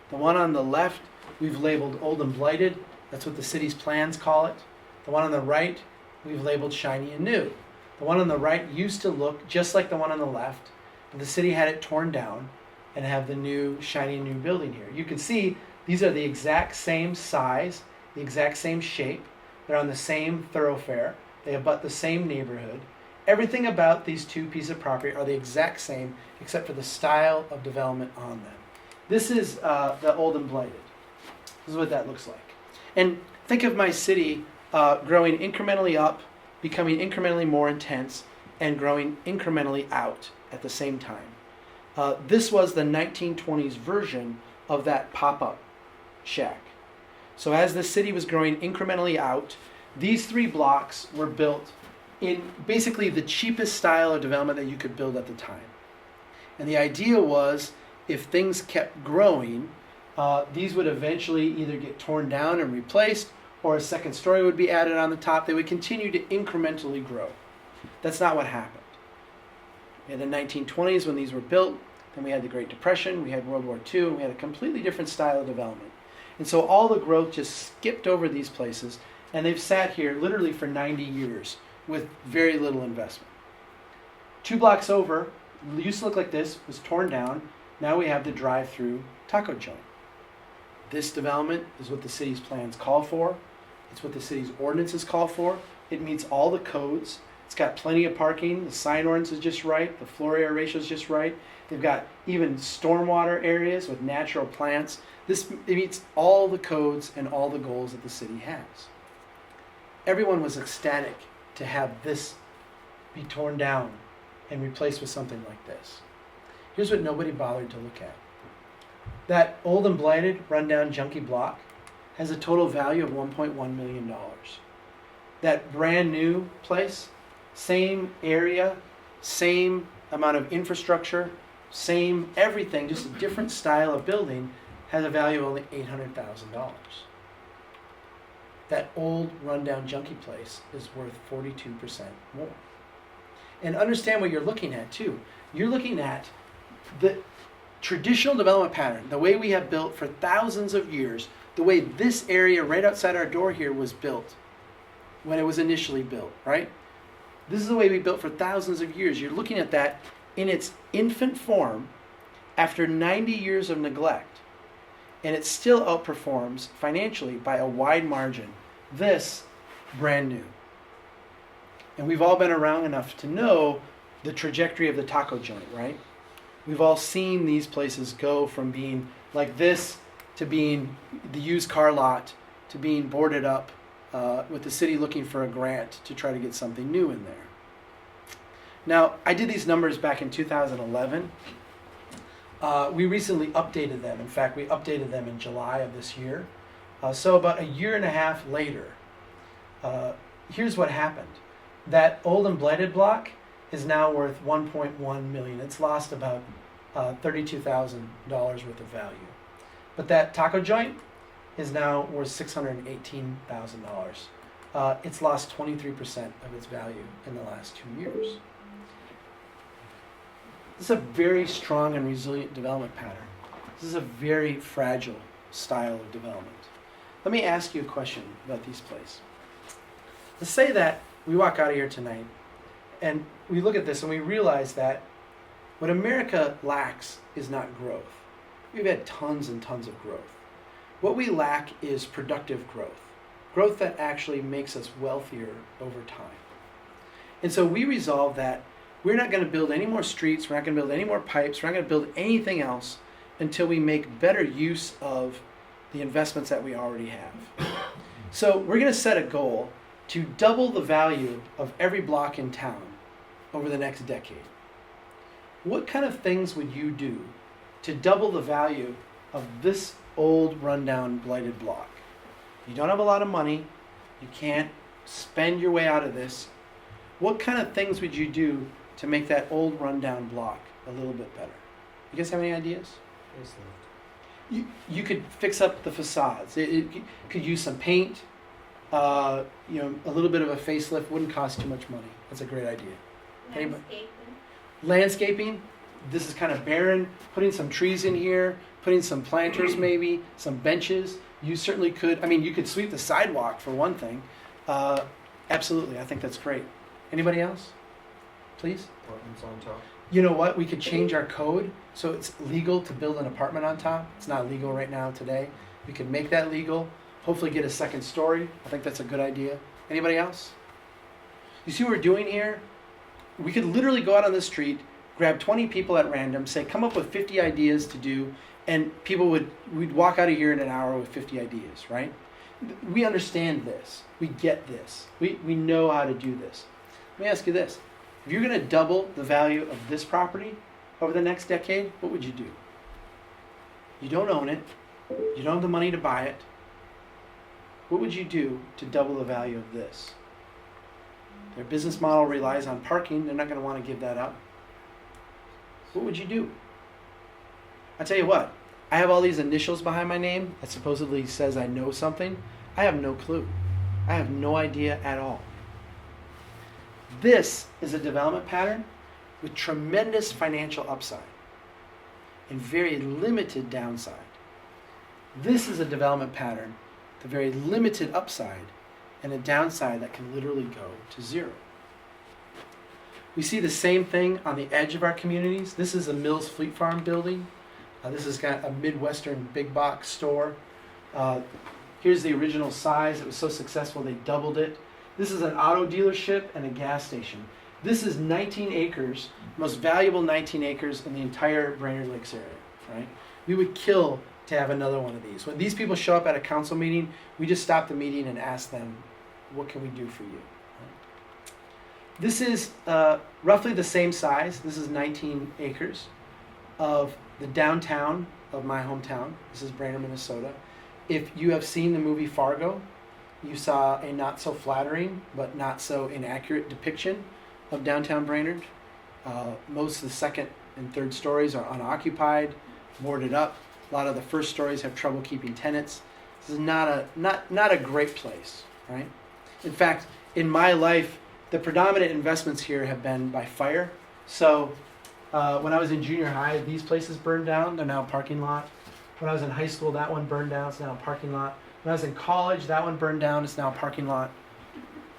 [SPEAKER 1] The one on the left we've labeled old and blighted. That's what the city's plans call it. The one on the right we've labeled shiny and new. The one on the right used to look just like the one on the left, but the city had it torn down and have the new shiny new building here. You can see these are the exact same size, the exact same shape. They're on the same thoroughfare. They abut the same neighborhood. Everything about these two pieces of property are the exact same except for the style of development on them. This is the old and blighted. This is what that looks like. And think of my city growing incrementally up, becoming incrementally more intense, and growing incrementally out at the same time. This was the 1920s version of that pop-up shack. So as the city was growing incrementally out, these 3 blocks were built in basically the cheapest style of development that you could build at the time. And the idea was, if things kept growing, these would eventually either get torn down and replaced, or a second story would be added on the top. They would continue to incrementally grow. That's not what happened. In the 1920s, when these were built, then we had the Great Depression, we had World War II, and we had a completely different style of development. And so all the growth just skipped over these places, and they've sat here literally for 90 years with very little investment. 2 blocks over, used to look like this, was torn down. Now we have the drive-through taco joint. This development is what the city's plans call for. It's what the city's ordinances call for. It meets all the codes. It's got plenty of parking. The sign ordinance is just right. The floor area ratio is just right. They've got even stormwater areas with natural plants. It meets all the codes and all the goals that the city has. Everyone was ecstatic to have this be torn down and replaced with something like this. Here's what nobody bothered to look at. That old and blighted, rundown, junky block has a total value of $1.1 million. That brand new place, same area, same amount of infrastructure, same everything, just a different style of building, has a value of only $800,000. That old, rundown, junky place is worth 42% more. And understand what you're looking at, too. You're looking at the traditional development pattern, the way we have built for thousands of years, the way this area right outside our door here was built when it was initially built, right? This is the way we built for thousands of years. You're looking at that in its infant form after 90 years of neglect, and it still outperforms financially by a wide margin. This, brand new. And we've all been around enough to know the trajectory of the taco joint, right? We've all seen these places go from being like this to being the used car lot to being boarded up with the city looking for a grant to try to get something new in there. Now, I did these numbers back in 2011. We recently updated them. In fact, we updated them in July of this year. So about a year and a half later, here's what happened. That old and blighted block is now worth $1.1 million. It's lost about $32,000 worth of value. But that taco joint is now worth $618,000. It's lost 23% of its value in the last 2 years. This is a very strong and resilient development pattern. This is a very fragile style of development. Let me ask you a question about these places. Let's say that we walk out of here tonight and we look at this and we realize that what America lacks is not growth. We've had tons and tons of growth. What we lack is productive growth. Growth that actually makes us wealthier over time. And so we resolve that we're not going to build any more streets, we're not going to build any more pipes, we're not going to build anything else until we make better use of the investments that we already have. So we're going to set a goal to double the value of every block in town over the next decade. What kind of things would you do to double the value of this old, rundown, blighted block? You don't have a lot of money. You can't spend your way out of this. What kind of things would you do to make that old, rundown block a little bit better? You guys have any ideas? You could fix up the facades. It could use some paint. A little bit of a facelift wouldn't cost too much money. That's a great idea. Landscaping, this is kind of barren. Putting some trees in here, putting some planters maybe, some benches. You certainly could, you could sweep the sidewalk for one thing. Absolutely, I think that's great. Anybody else? Please?
[SPEAKER 2] Apartments on top.
[SPEAKER 1] You know what? We could change our code so it's legal to build an apartment on top. It's not legal right now today. We could make that legal. Hopefully get a second story. I think that's a good idea. Anybody else? You see what we're doing here? We could literally go out on the street, grab 20 people at random, say, come up with 50 ideas to do, and we'd walk out of here in an hour with 50 ideas, right? We understand this. We get this. We know how to do this. Let me ask you this. If you're going to double the value of this property over the next decade, what would you do? You don't own it. You don't have the money to buy it. What would you do to double the value of this? Their business model relies on parking. They're not going to want to give that up. What would you do? I tell you what, I have all these initials behind my name that supposedly says I know something. I have no clue. I have no idea at all. This is a development pattern with tremendous financial upside and very limited downside. This is a development pattern with a very limited upside and a downside that can literally go to zero. We see the same thing on the edge of our communities. This is a Mills Fleet Farm building. This has got a Midwestern big box store. Here's the original size. It was so successful they doubled it. This is an auto dealership and a gas station. This is 19 acres, most valuable 19 acres in the entire Brainerd Lakes area, right? We would kill to have another one of these. When these people show up at a council meeting, we just stop the meeting and ask them, what can we do for you? This is roughly the same size. This is 19 acres of the downtown of my hometown. This is Brainerd, Minnesota. If you have seen the movie Fargo, you saw a not so flattering but not so inaccurate depiction of downtown Brainerd. Most of the second and third stories are unoccupied, boarded up. A lot of the first stories have trouble keeping tenants. This is not a great place, right? In fact, in my life, the predominant investments here have been by fire. So when I was in junior high, these places burned down. They're now a parking lot. When I was in high school, that one burned down. It's now a parking lot. When I was in college, that one burned down. It's now a parking lot.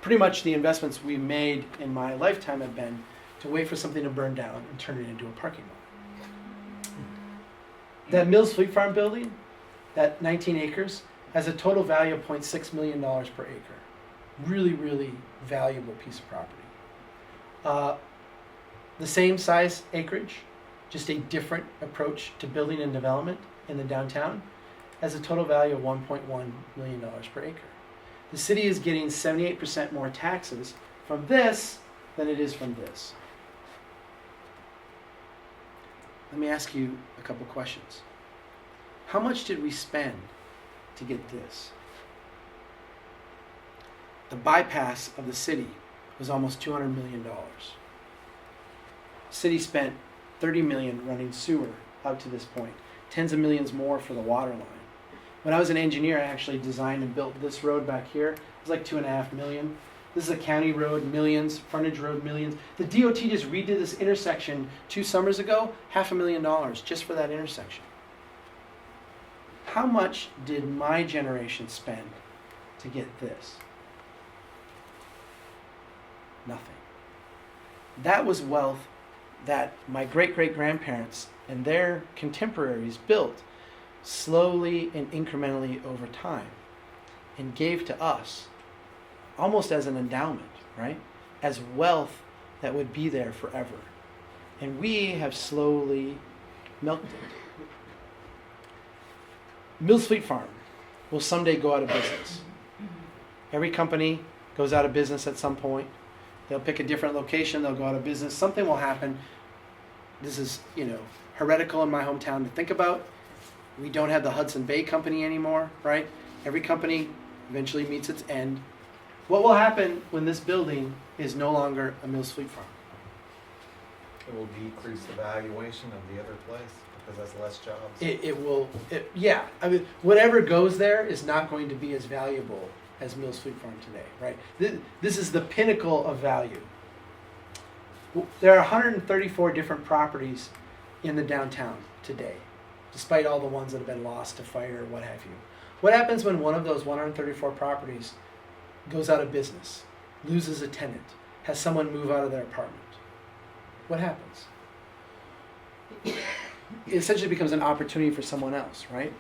[SPEAKER 1] Pretty much the investments we made in my lifetime have been to wait for something to burn down and turn it into a parking lot. That Mills Fleet Farm building, that 19 acres, has a total value of $0.6 million per acre. Really, really valuable piece of property. The same size acreage, just a different approach to building and development in the downtown, has a total value of $1.1 million per acre. The city is getting 78% more taxes from this than it is from this. Let me ask you a couple questions. How much did we spend to get this? The bypass of the city was almost $200 million. The city spent $30 million running sewer out to this point. Tens of millions more for the water line. When I was an engineer, I actually designed and built this road back here. It was like $2.5 million. This is a county road, millions. Frontage road, millions. The DOT just redid this intersection 2 summers ago, $500,000 just for that intersection. How much did my generation spend to get this? Nothing. That was wealth that my great-great-grandparents and their contemporaries built slowly and incrementally over time and gave to us almost as an endowment, right? As wealth that would be there forever. And we have slowly milked it. Mills Fleet Farm will someday go out of business. Every company goes out of business at some point. They'll pick a different location, they'll go out of business, something will happen. This is, heretical in my hometown to think about. We don't have the Hudson Bay Company anymore, right? Every company eventually meets its end. What will happen when this building is no longer a Mills Fleet Farm?
[SPEAKER 2] It will decrease the valuation of the other place because that's less jobs.
[SPEAKER 1] It will. Whatever goes there is not going to be as valuable as Mills Fleet Farm today, right? This is the pinnacle of value. There are 134 different properties in the downtown today, despite all the ones that have been lost to fire or what have you. What happens when one of those 134 properties goes out of business, loses a tenant, has someone move out of their apartment? What happens? It essentially becomes an opportunity for someone else, right?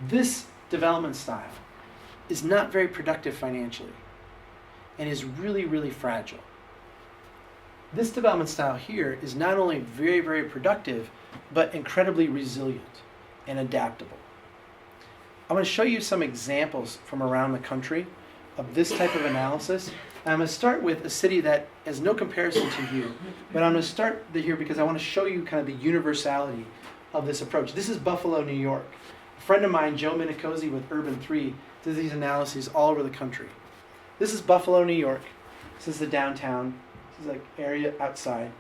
[SPEAKER 1] This development style is not very productive financially and is really, really fragile. This development style here is not only very, very productive, but incredibly resilient and adaptable. I'm going to show you some examples from around the country of this type of analysis. And I'm going to start with a city that has no comparison to you, but I'm going to start here because I want to show you kind of the universality of this approach. This is Buffalo, New York. A friend of mine, Joe Minicozy with Urban 3, does these analyses all over the country. This is Buffalo, New York. This is the downtown. This is like area outside.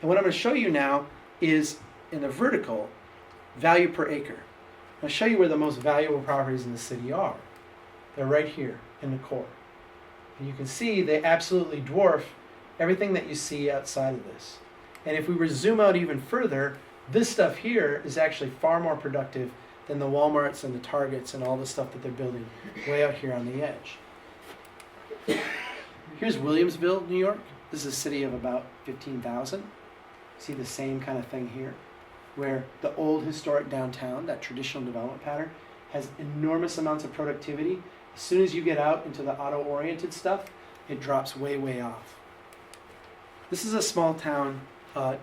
[SPEAKER 1] And what I'm going to show you now is in the vertical, value per acre. I'll show you where the most valuable properties in the city are. They're right here in the core. And you can see they absolutely dwarf everything that you see outside of this. And if we were to zoom out even further, this stuff here is actually far more productive than the Walmarts and the Targets and all the stuff that they're building way out here on the edge. Here's Williamsville, New York. This is a city of about 15,000. See the same kind of thing here, where the old historic downtown, that traditional development pattern, has enormous amounts of productivity. As soon as you get out into the auto-oriented stuff, it drops way, way off. This is a small town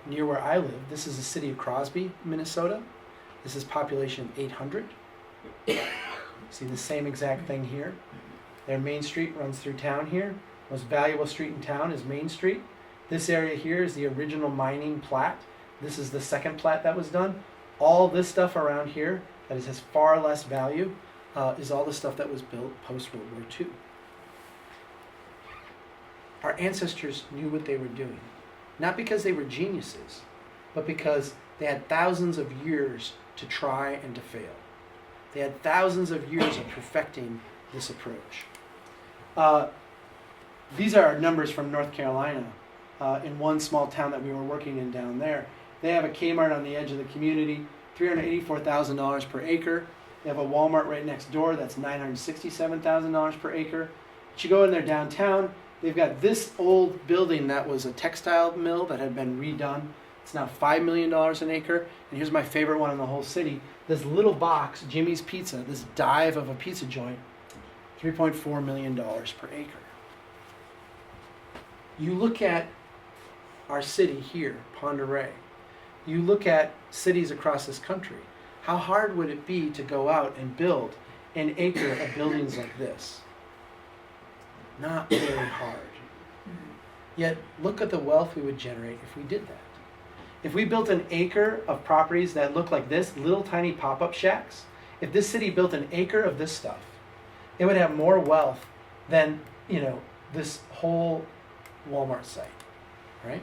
[SPEAKER 1] near where I live. This is the city of Crosby, Minnesota. This is population 800. See the same exact thing here. Their main street runs through town here. Most valuable street in town is Main Street. This area here is the original mining plat. This is the second plat that was done. All this stuff around here that has far less value is all the stuff that was built post-World War II. Our ancestors knew what they were doing, not because they were geniuses, but because they had thousands of years to try and to fail. They had thousands of years of perfecting this approach. These are our numbers from North Carolina. In one small town that we were working in down there, they have a Kmart on the edge of the community, $384,000 per acre. They have a Walmart right next door, that's $967,000 per acre. But you go in there downtown, they've got this old building that was a textile mill that had been redone. It's now $5 million an acre. And here's my favorite one in the whole city. This little box, Jimmy's Pizza, this dive of a pizza joint, $3.4 million per acre. You look at our city here, Ponderay. You look at cities across this country. How hard would it be to go out and build an acre of buildings like this? Not very hard. Yet look at the wealth we would generate if we did that. If we built an acre of properties that look like this, little tiny pop-up shacks, if this city built an acre of this stuff, it would have more wealth than, this whole Walmart site, right?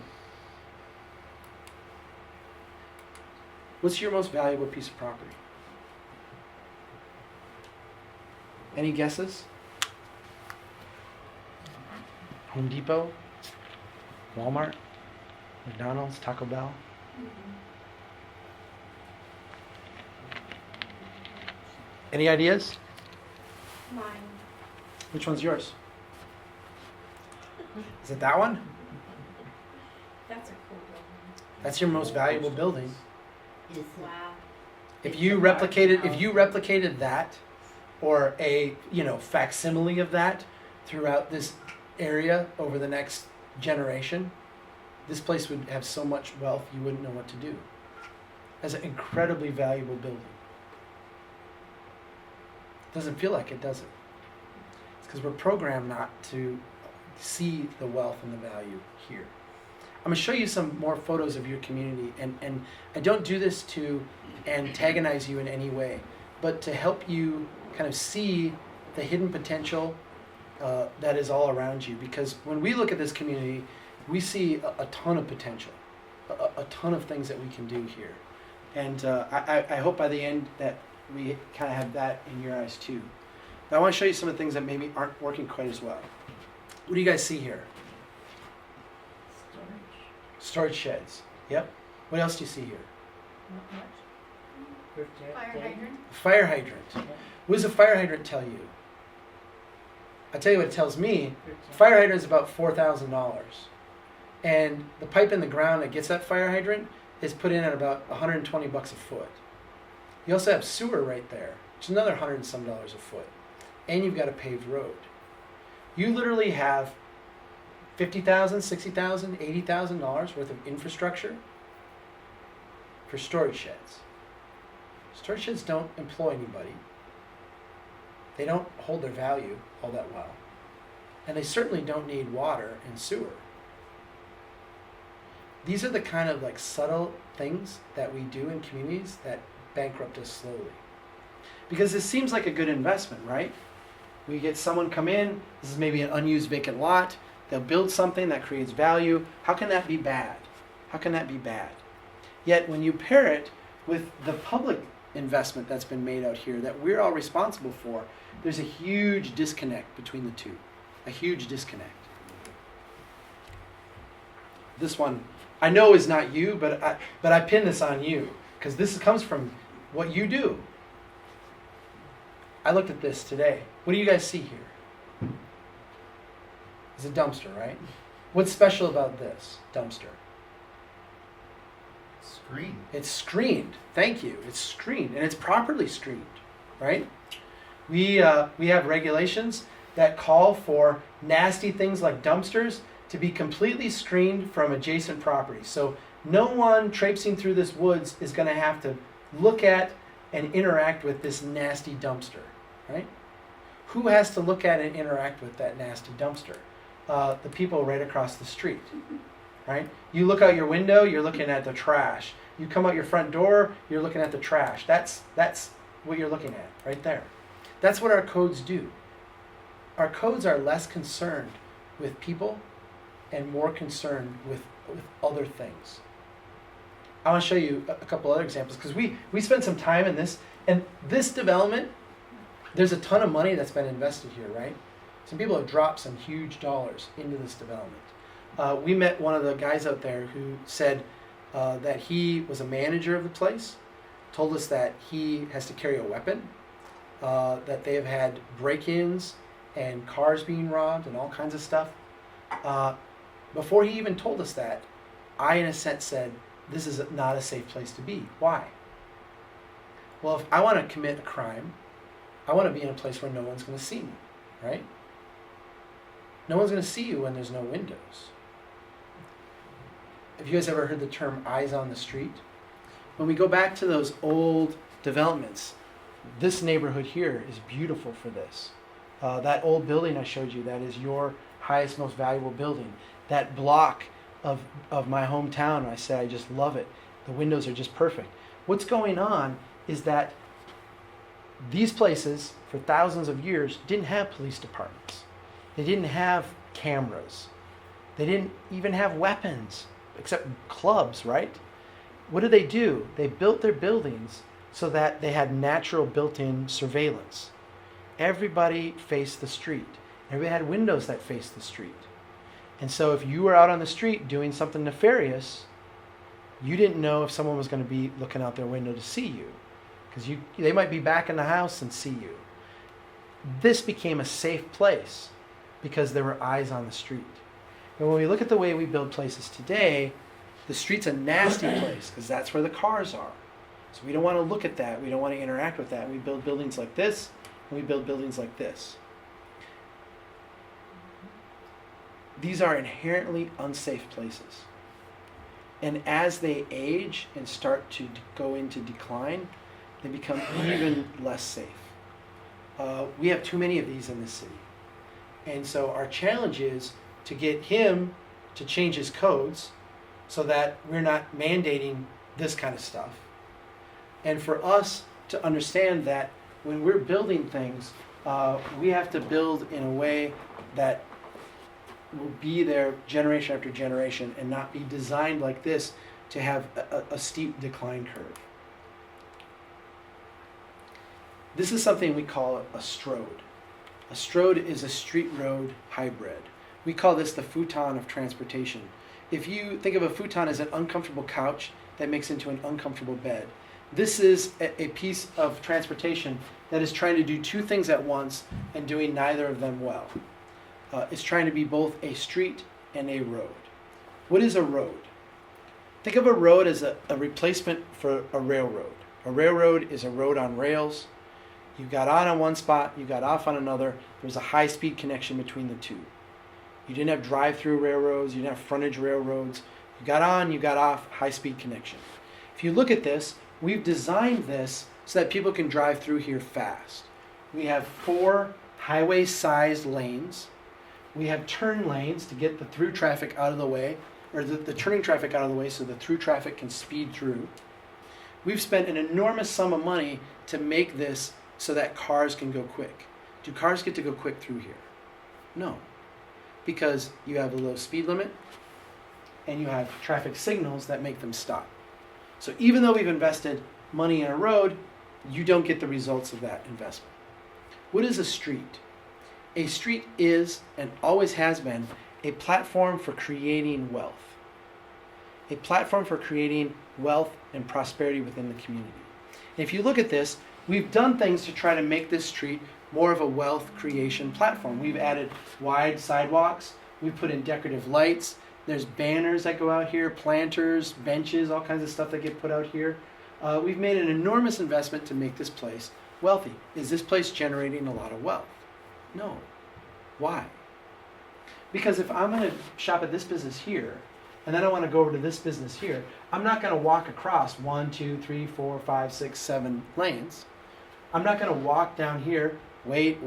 [SPEAKER 1] What's your most valuable piece of property? Any guesses? Home Depot? Walmart? McDonald's? Taco Bell? Any ideas?
[SPEAKER 3] Mine.
[SPEAKER 1] Which one's yours? Is it that one?
[SPEAKER 3] That's a cool building.
[SPEAKER 1] That's your most valuable building.
[SPEAKER 3] Wow.
[SPEAKER 1] If you replicated that, or a facsimile of that throughout this area over the next generation, this place would have so much wealth you wouldn't know what to do. As an incredibly valuable building. Doesn't feel like it, does it? It's because we're programmed not to see the wealth and the value here. I'm going to show you some more photos of your community, and I don't do this to antagonize you in any way, but to help you kind of see the hidden potential that is all around you. Because when we look at this community, we see a ton of potential, a ton of things that we can do here. And I hope by the end that we kind of have that in your eyes too. But I want to show you some of the things that maybe aren't working quite as well. What do you guys see here? Storage sheds. Yep. What else do you see here?
[SPEAKER 4] Not much.
[SPEAKER 3] Fire hydrant.
[SPEAKER 1] A fire hydrant. What does a fire hydrant tell you? I tell you what it tells me. A fire hydrant is about $4,000, and the pipe in the ground that gets that fire hydrant is put in at about $120 a foot. You also have sewer right there, which is another $100 and some a foot, and you've got a paved road. You literally have $50,000, $60,000, $80,000 worth of infrastructure for storage sheds. Storage sheds don't employ anybody. They don't hold their value all that well. And they certainly don't need water and sewer. These are the kind of like subtle things that we do in communities that bankrupt us slowly. Because this seems like a good investment, right? We get someone come in, this is maybe an unused vacant lot, they'll build something that creates value. How can that be bad? How can that be bad? Yet when you pair it with the public investment that's been made out here that we're all responsible for, there's a huge disconnect between the two. A huge disconnect. This one, I know is not you, but I pin this on you because this comes from what you do. I looked at this today. What do you guys see here? It's a dumpster, right? What's special about this dumpster?
[SPEAKER 2] Screen.
[SPEAKER 1] It's screened. Thank you. It's screened, and it's properly screened, right? We have regulations that call for nasty things like dumpsters to be completely screened from adjacent properties. So no one traipsing through this woods is going to have to look at and interact with this nasty dumpster, right? Who has to look at and interact with that nasty dumpster? The people right across the street, right? You look out your window, you're looking at the trash. You come out your front door, you're looking at the trash. That's what you're looking at right there. That's what our codes do. Our codes are less concerned with people and more concerned with other things. I want to show you a couple other examples because we spent some time in this, and this development, there's a ton of money that's been invested here, right? Some people have dropped some huge dollars into this development. We met one of the guys out there who said that he was a manager of the place, told us that he has to carry a weapon, that they have had break-ins and cars being robbed and all kinds of stuff. Before he even told us that, I, in a sense, said, this is not a safe place to be. Why? Well, if I want to commit a crime, I want to be in a place where no one's going to see me, right? No one's going to see you when there's no windows. Have you guys ever heard the term eyes on the street? When we go back to those old developments, this neighborhood here is beautiful for this. That old building I showed you, that is your highest, most valuable building. That block of my hometown, I say I just love it. The windows are just perfect. What's going on is that these places, for thousands of years, didn't have police departments. They didn't have cameras. They didn't even have weapons, except clubs, right? What did they do? They built their buildings so that they had natural built-in surveillance. Everybody faced the street. Everybody had windows that faced the street. And so if you were out on the street doing something nefarious, you didn't know if someone was going to be looking out their window to see you. Because they might be back in the house and see you. This became a safe place because there were eyes on the street. And when we look at the way we build places today, the street's a nasty place because that's where the cars are. So we don't want to look at that. We don't want to interact with that. We build buildings like this, and we build buildings like this. These are inherently unsafe places. And as they age and start to go into decline, they become even less safe. We have too many of these in this city. And so our challenge is to get him to change his codes so that we're not mandating this kind of stuff. And for us to understand that when we're building things, we have to build in a way that will be there generation after generation and not be designed like this to have a steep decline curve. This is something we call a strode. A strode is a street road hybrid. We call this the futon of transportation. if you think of a futon as an uncomfortable couch that makes into an uncomfortable bed, this is a piece of transportation that is trying to do two things at once and doing neither of them well. It's trying to be both a street and a road. What is a road? Think of a road as a replacement for a railroad. A railroad is a road on rails. You got on one spot, you got off on another. There was a high-speed connection between the two. You didn't have drive-through railroads, you didn't have frontage railroads. You got on, you got off, high-speed connection. If you look at this, we've designed this so that people can drive through here fast. We have 4 highway-sized lanes. We have turn lanes to get the through traffic out of the way, or the turning traffic out of the way so the through traffic can speed through. We've spent an enormous sum of money to make this so that cars can go quick. Do cars get to go quick through here? No. Because you have a low speed limit and you have traffic signals that make them stop. So even though we've invested money in a road, you don't get the results of that investment. What is a street? A street is, and always has been, a platform for creating wealth. A platform for creating wealth and prosperity within the community. And if you look at this, we've done things to try to make this street more of a wealth creation platform. We've added wide sidewalks. We've put in decorative lights. There's banners that go out here, planters, benches, all kinds of stuff that get put out here. We've made an enormous investment to make this place wealthy. Is this place generating a lot of wealth? No. Why? Because if I'm going to shop at this business here, and then I want to go over to this business here, I'm not going to walk across 1, 2, 3, 4, 5, 6, 7 lanes. I'm not going to walk down here, wait,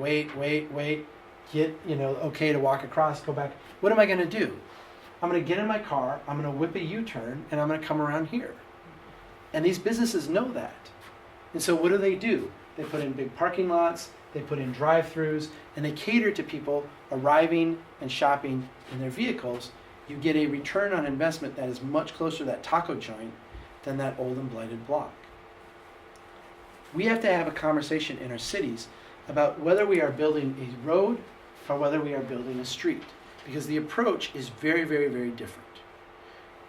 [SPEAKER 1] get, okay to walk across, go back. What am I going to do? I'm going to get in my car, I'm going to whip a U-turn, and I'm going to come around here. And these businesses know that. And so what do? They put in big parking lots, they put in drive-throughs, and they cater to people arriving and shopping in their vehicles. You get a return on investment that is much closer to that taco joint than that old and blighted block. We have to have a conversation in our cities about whether we are building a road or whether we are building a street, because the approach is very, very, very different.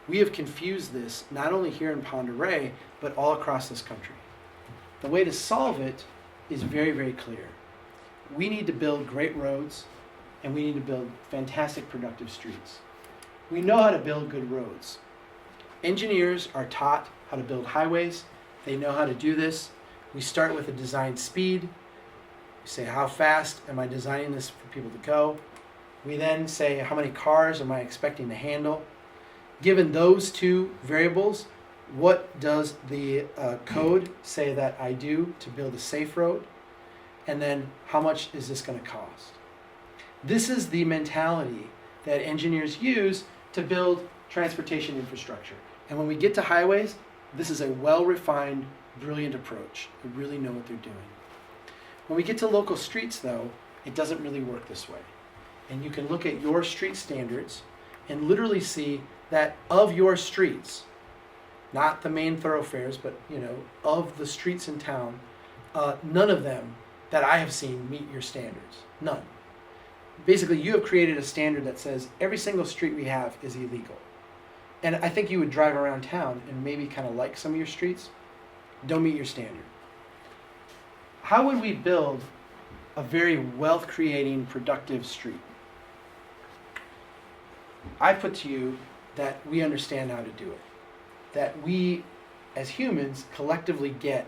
[SPEAKER 1] We have confused this not only here in Ponderay, but all across this country. The way to solve it is very, very clear. We need to build great roads, and we need to build fantastic, productive streets. We know how to build good roads. Engineers are taught how to build highways. They know how to do this. We start with a design speed. We say, how fast am I designing this for people to go? We then say, how many cars am I expecting to handle? Given those two variables, what does the code say that I do to build a safe road? And then how much is this going to cost? This is the mentality that engineers use to build transportation infrastructure. And when we get to highways, this is a well-refined, brilliant approach. They really know what they're doing. When we get to local streets, though, it doesn't really work this way. And you can look at your street standards and literally see that of your streets, not the main thoroughfares, but of the streets in town, none of them that I have seen meet your standards. None. Basically, you have created a standard that says every single street we have is illegal. And I think you would drive around town and maybe kind of like some of your streets, don't meet your standard. How would we build a very wealth-creating, productive street? I put to you that we understand how to do it. That we, as humans, collectively get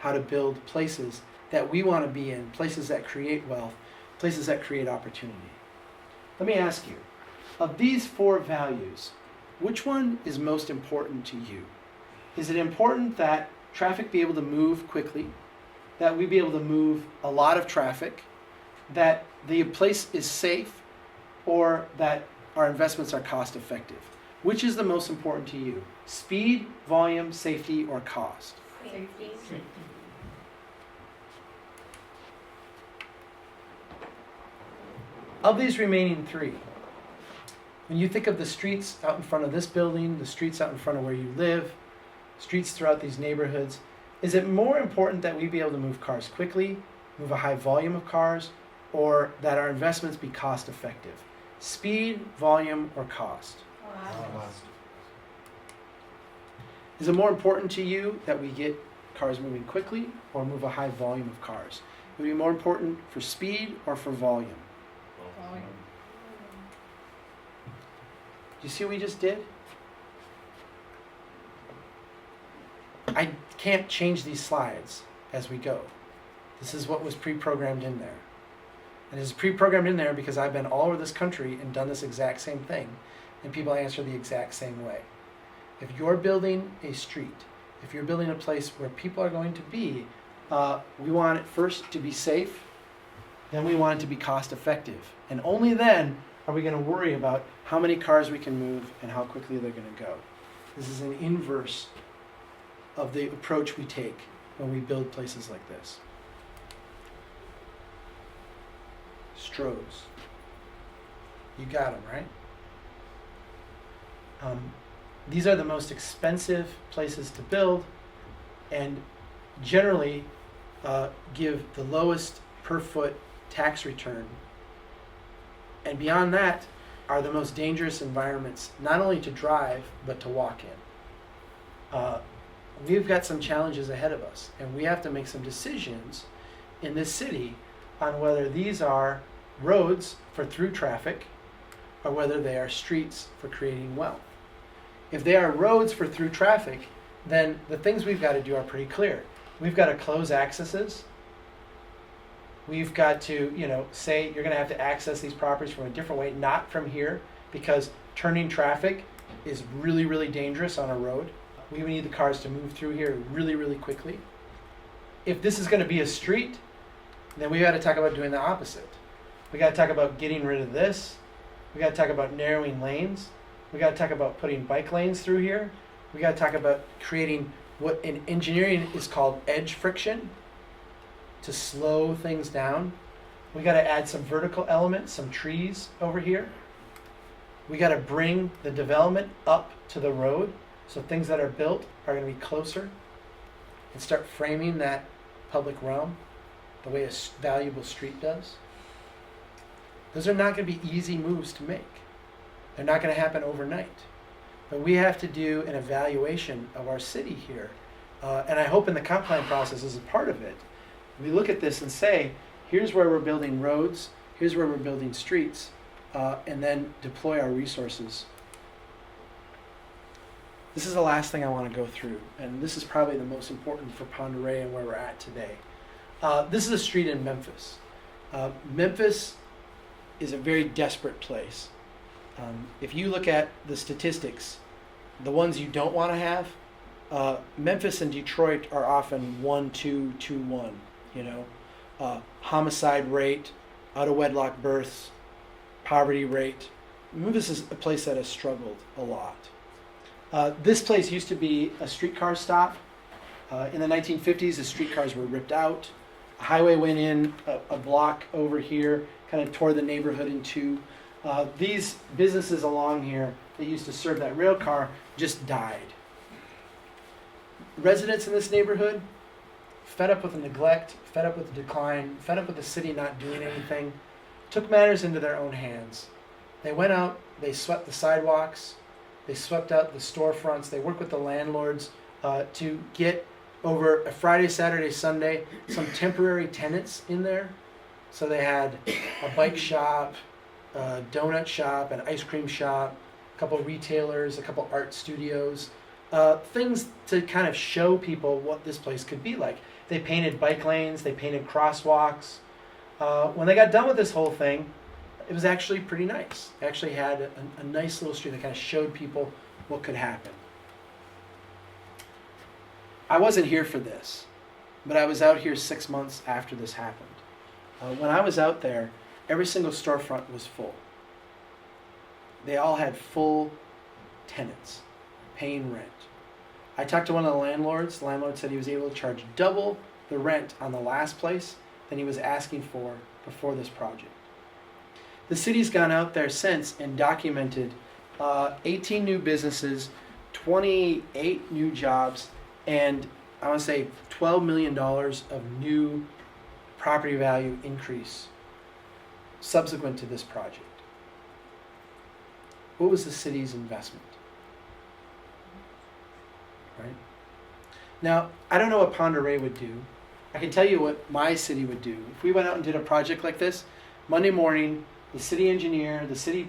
[SPEAKER 1] how to build places that we want to be in, places that create wealth, places that create opportunity. Let me ask you, of these 4 values, which one is most important to you? Is it important that traffic be able to move quickly, that we be able to move a lot of traffic, that the place is safe, or that our investments are cost effective? Which is the most important to you? Speed, volume, safety, or cost?
[SPEAKER 3] Safety.
[SPEAKER 1] Of these remaining 3, when you think of the streets out in front of this building, the streets out in front of where you live, streets throughout these neighborhoods, is it more important that we be able to move cars quickly, move a high volume of cars, or that our investments be cost effective? Speed, volume, or cost?
[SPEAKER 2] Must.
[SPEAKER 1] Is it more important to you that we get cars moving quickly or move a high volume of cars? Would it be more important for speed or for volume?
[SPEAKER 3] Volume.
[SPEAKER 1] Do you see what we just did? I can't change these slides as we go. This is what was pre-programmed in there. And it's pre-programmed in there because I've been all over this country and done this exact same thing, and people answer the exact same way. If you're building a street, if you're building a place where people are going to be, we want it first to be safe, then we want it to be cost effective. And only then are we going to worry about how many cars we can move and how quickly they're going to go. This is an inverse of the approach we take when we build places like this. Strohs. You got them, right? These are the most expensive places to build and generally give the lowest per foot tax return. And beyond that are the most dangerous environments, not only to drive, but to walk in. We've got some challenges ahead of us, and we have to make some decisions in this city on whether these are roads for through traffic or whether they are streets for creating wealth. If they are roads for through traffic, then the things we've got to do are pretty clear. We've got to close accesses. We've got to, say you're going to have to access these properties from a different way, not from here, because turning traffic is really, really dangerous on a road. We need the cars to move through here really, really quickly. If this is going to be a street, then we got to talk about doing the opposite. We got to talk about getting rid of this. We got to talk about narrowing lanes. We got to talk about putting bike lanes through here. We got to talk about creating what in engineering is called edge friction to slow things down. We got to add some vertical elements, some trees over here. We got to bring the development up to the road so things that are built are going to be closer and start framing that public realm the way a valuable street does. Those are not going to be easy moves to make. They're not going to happen overnight. But we have to do an evaluation of our city here. And I hope in the comp plan process as a part of it, we look at this and say, here's where we're building roads, here's where we're building streets, and then deploy our resources. This is the last thing I want to go through, and this is probably the most important for Ponderay and where we're at today. This is a street in Memphis. Memphis is a very desperate place. If you look at the statistics, the ones you don't want to have, Memphis and Detroit are often 1-2, 2-1. Homicide rate, out of wedlock births, poverty rate. Memphis is a place that has struggled a lot. This place used to be a streetcar stop. In the 1950s, the streetcars were ripped out. A highway went in a block over here, kind of tore the neighborhood in two. These businesses along here that used to serve that rail car just died. Residents in this neighborhood, fed up with the neglect, fed up with the decline, fed up with the city not doing anything, took matters into their own hands. They went out, they swept the sidewalks, they swept out the storefronts, they worked with the landlords to get over a Friday, Saturday, Sunday, some temporary tenants in there. So they had a bike shop, a donut shop, an ice cream shop, a couple retailers, a couple art studios, things to kind of show people what this place could be like. They painted bike lanes, they painted crosswalks. When they got done with this whole thing, it was actually pretty nice. They actually had a nice little street that kind of showed people what could happen. I wasn't here for this, but I was out here 6 months after this happened. When I was out there, every single storefront was full. They all had full tenants paying rent. I talked to one of the landlords. The landlord said he was able to charge double the rent on the last place than he was asking for before this project. The city's gone out there since and documented 18 new businesses, 28 new jobs, and I want to say $12 million of new property value increase subsequent to this project. What was the city's investment? Right? Now, I don't know what Ponderay would do. I can tell you what my city would do. If we went out and did a project like this, Monday morning, the city engineer, the city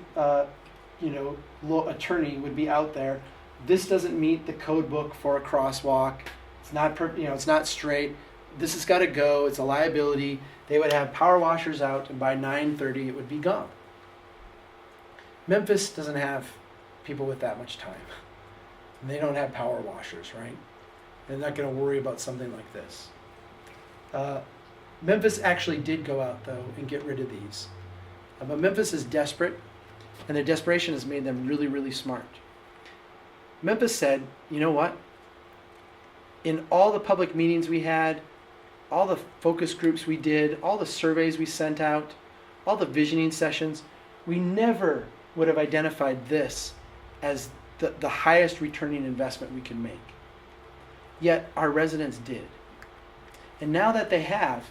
[SPEAKER 1] attorney would be out there. This doesn't meet the code book for a crosswalk. It's not it's not straight. This has got to go. It's a liability. They would have power washers out, and by 9:30 it would be gone. Memphis doesn't have people with that much time. And they don't have power washers, right? They're not going to worry about something like this. Memphis actually did go out, though, and get rid of these. But Memphis is desperate, and their desperation has made them really, really smart. Memphis said, you know what? In all the public meetings we had, all the focus groups we did, all the surveys we sent out, all the visioning sessions, we never would have identified this as the highest returning investment we could make. Yet our residents did. And now that they have,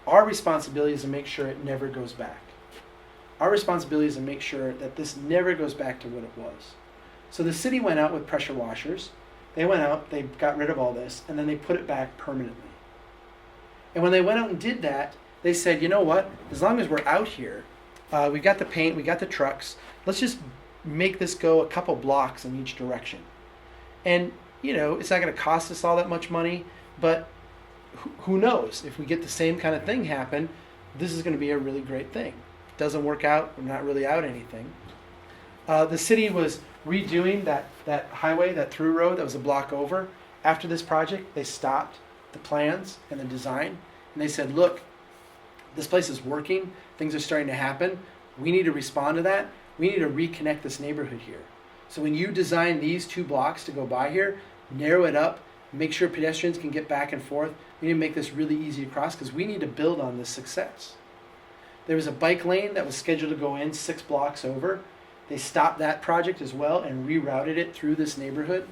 [SPEAKER 1] our responsibility is to make sure it never goes back. Our responsibility is to make sure that this never goes back to what it was. So the city went out with pressure washers. They went out, they got rid of all this, and then they put it back permanently. And when they went out and did that, they said, you know what? As long as we're out here, we got the paint, we got the trucks, let's just make this go a couple blocks in each direction. And, it's not going to cost us all that much money, but who knows? If we get the same kind of thing happen, this is going to be a really great thing. If it doesn't work out, we're not really out anything. The city was redoing that highway, that through road that was a block over. After this project, they stopped the plans and the design, and they said, look, this place is working, things are starting to happen, we need to respond to that, we need to reconnect this neighborhood here. So when you design these 2 blocks to go by here, narrow it up, make sure pedestrians can get back and forth, we need to make this really easy to cross because we need to build on this success. There was a bike lane that was scheduled to go in 6 blocks over. They stopped that project as well and rerouted it through this neighborhood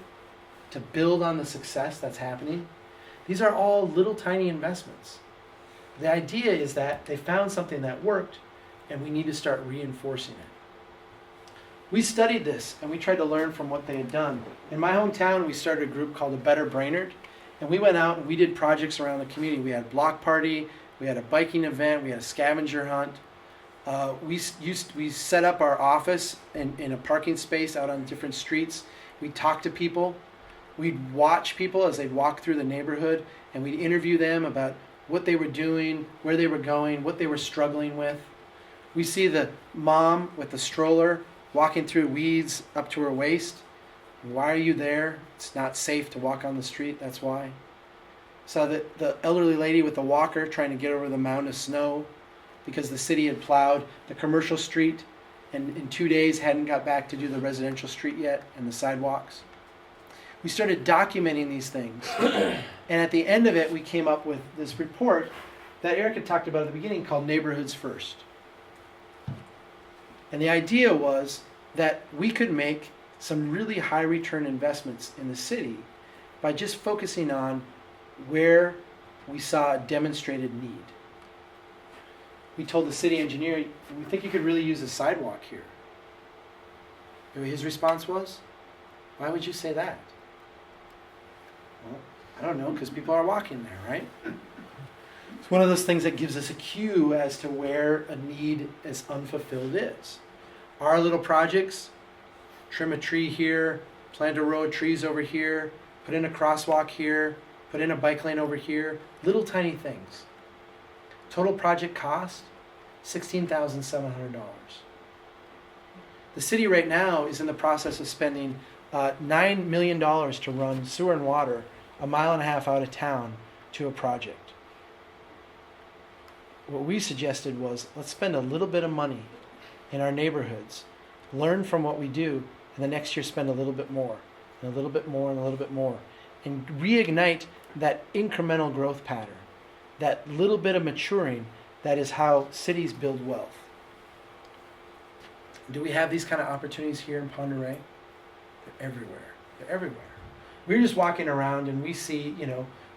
[SPEAKER 1] to build on the success that's happening. These are all little tiny investments. The idea is that they found something that worked and we need to start reinforcing it. We studied this and we tried to learn from what they had done. In my hometown, we started a group called A Better Brainerd, and we went out and we did projects around the community. We had a block party, we had a biking event, we had a scavenger hunt. We set up our office in a parking space out on different streets. We'd talk to people. We'd watch people as they'd walk through the neighborhood, and we'd interview them about what they were doing, where they were going, what they were struggling with. We see the mom with the stroller walking through weeds up to her waist. Why are you there? It's not safe to walk on the street, that's why. Saw the elderly lady with the walker trying to get over the mound of snow because the city had plowed the commercial street and in 2 days hadn't got back to do the residential street yet and the sidewalks. We started documenting these things. And at the end of it, we came up with this report that Eric had talked about at the beginning called Neighborhoods First. And the idea was that we could make some really high return investments in the city by just focusing on where we saw a demonstrated need. We told the city engineer, we think you could really use a sidewalk here. You know what his response was? Why would you say that? Well, I don't know, because people are walking there, right? It's one of those things that gives us a cue as to where a need is unfulfilled is. Our little projects, trim a tree here, plant a row of trees over here, put in a crosswalk here, put in a bike lane over here, little tiny things. Total project cost, $16,700. The city right now is in the process of spending $9 million to run sewer and water 1.5 miles out of town to a project. What we suggested was, let's spend a little bit of money in our neighborhoods, learn from what we do, and the next year spend a little bit more, and a little bit more, and a little bit more, and reignite that incremental growth pattern, that little bit of maturing that is how cities build wealth. Do we have these kind of opportunities here in Ponderay? They're everywhere. They're everywhere. We're just walking around and we see,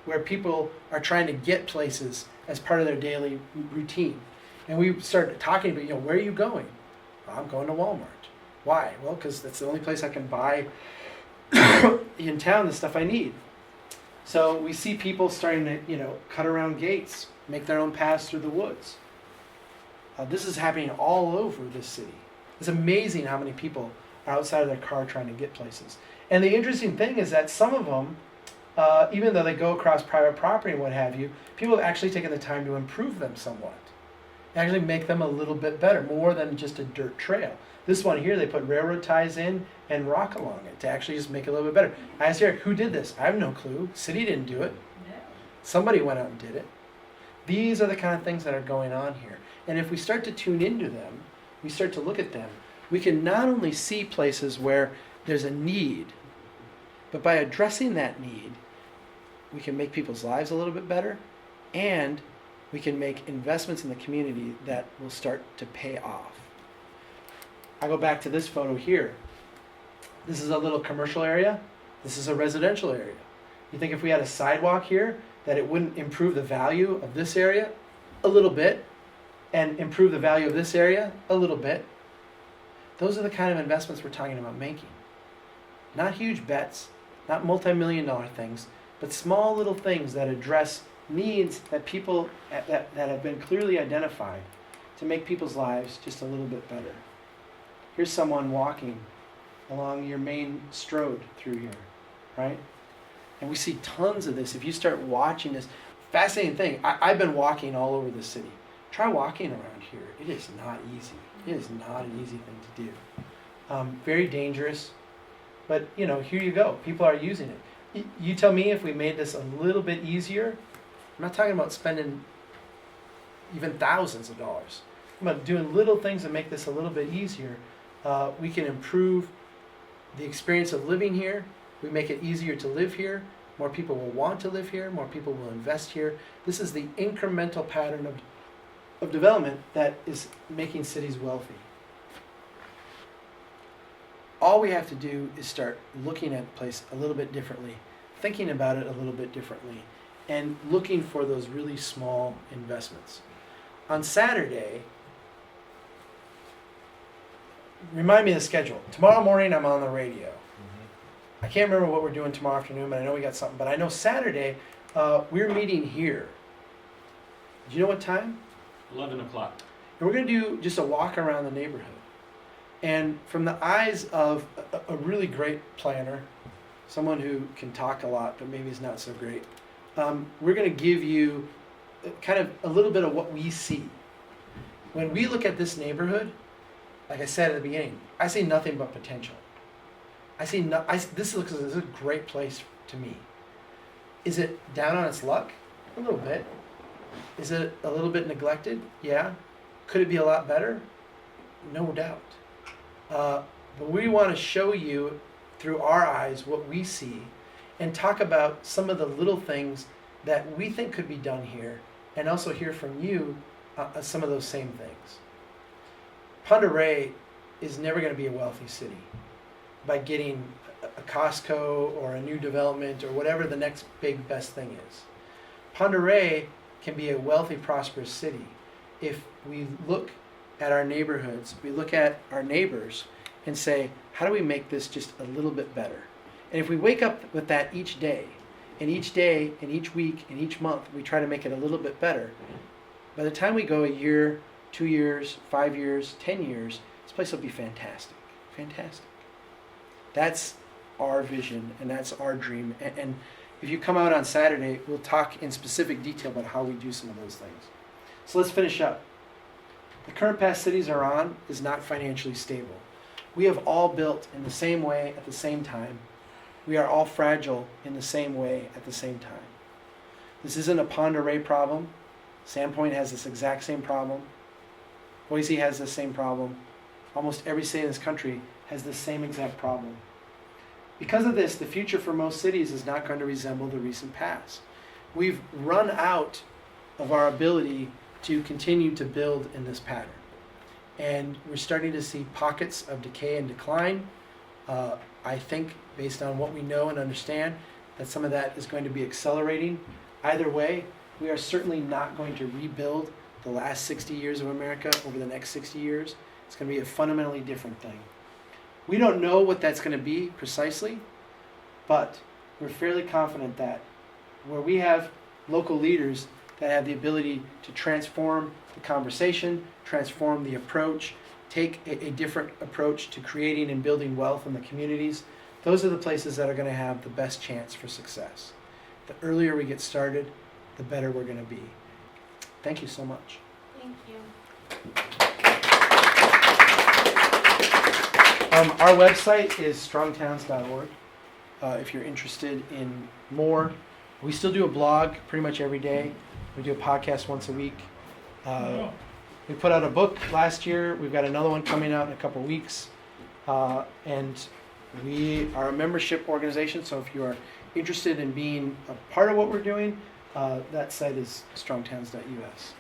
[SPEAKER 1] where people are trying to get places as part of their daily routine. And we start talking about, where are you going? Well, I'm going to Walmart. Why? Well, because that's the only place I can buy in town the stuff I need. So we see people starting to, cut around gates, make their own paths through the woods. This is happening all over this city. It's amazing how many people are outside of their car trying to get places. And the interesting thing is that some of them, even though they go across private property and what have you, people have actually taken the time to improve them somewhat. Actually make them a little bit better, more than just a dirt trail. This one here, they put railroad ties in and rock along it to actually just make it a little bit better. I asked Eric, who did this? I have no clue. City didn't do it.
[SPEAKER 3] No.
[SPEAKER 1] Somebody went out and did it. These are the kind of things that are going on here. And if we start to tune into them, we start to look at them, we can not only see places where there's a need, but by addressing that need, we can make people's lives a little bit better, and we can make investments in the community that will start to pay off. I go back to this photo here. This is a little commercial area. This is a residential area. You think if we had a sidewalk here, that it wouldn't improve the value of this area a little bit, and improve the value of this area a little bit? Those are the kind of investments we're talking about making. Not huge bets, not multi-million-dollar things, but small little things that address needs that people that have been clearly identified to make people's lives just a little bit better. Here's someone walking along your main strode through here, right? And we see tons of this. If you start watching this, fascinating thing, I've been walking all over the city. Try walking around here. It is not easy. It is not an easy thing to do. Very dangerous, but here you go. People are using it. You tell me if we made this a little bit easier. I'm not talking about spending even thousands of dollars. I'm about doing little things that make this a little bit easier. We can improve the experience of living here. We make it easier to live here. More people will want to live here. More people will invest here. This is the incremental pattern of development that is making cities wealthy. All we have to do is start looking at the place a little bit differently, thinking about it a little bit differently, and looking for those really small investments. On Saturday, remind me of the schedule. Tomorrow morning I'm on the radio. I can't remember what we're doing tomorrow afternoon, but I know we got something. But I know Saturday, we're meeting here. Do you know what time?
[SPEAKER 4] 11 o'clock.
[SPEAKER 1] And we're going to do just a walk around the neighborhood. And from the eyes of a really great planner, someone who can talk a lot, but maybe is not so great, we're going to give you kind of a little bit of what we see. When we look at this neighborhood, like I said at the beginning, I see nothing but potential. This looks like a great place to me. Is it down on its luck? A little bit. Is it a little bit neglected? Yeah. Could it be a lot better? No doubt. But we want to show you through our eyes what we see and talk about some of the little things that we think could be done here, and also hear from you some of those same things. Ponderay is never going to be a wealthy city by getting a Costco or a new development or whatever the next big best thing is. Ponderay can be a wealthy, prosperous city if we look at our neighborhoods, we look at our neighbors and say, how do we make this just a little bit better? And if we wake up with that each day, and each week, and each month, we try to make it a little bit better, by the time we go a year, 2 years, 5 years, 10 years, this place will be fantastic. Fantastic. That's our vision, and that's our dream. And if you come out on Saturday, we'll talk in specific detail about how we do some of those things. So let's finish up. The current path cities are on is not financially stable. We have all built in the same way at the same time. We are all fragile in the same way at the same time. This isn't a Ponderay problem. Sandpoint has this exact same problem. Boise has the same problem. Almost every city in this country has the same exact problem. Because of this, the future for most cities is not going to resemble the recent past. We've run out of our ability to continue to build in this pattern. And we're starting to see pockets of decay and decline. I think, based on what we know and understand, that some of that is going to be accelerating. Either way, we are certainly not going to rebuild the last 60 years of America over the next 60 years. It's going to be a fundamentally different thing. We don't know what that's going to be precisely, but we're fairly confident that where we have local leaders that have the ability to transform the conversation, transform the approach, take a different approach to creating and building wealth in the communities, those are the places that are going to have the best chance for success. The earlier we get started, the better we're going to be. Thank you so much.
[SPEAKER 3] Thank you.
[SPEAKER 1] Our website is strongtowns.org. If you're interested in more, we still do a blog pretty much every day. We do a podcast once a week. We put out a book last year. We've got another one coming out in a couple weeks. And we are a membership organization, so if you are interested in being a part of what we're doing, that site is strongtowns.us.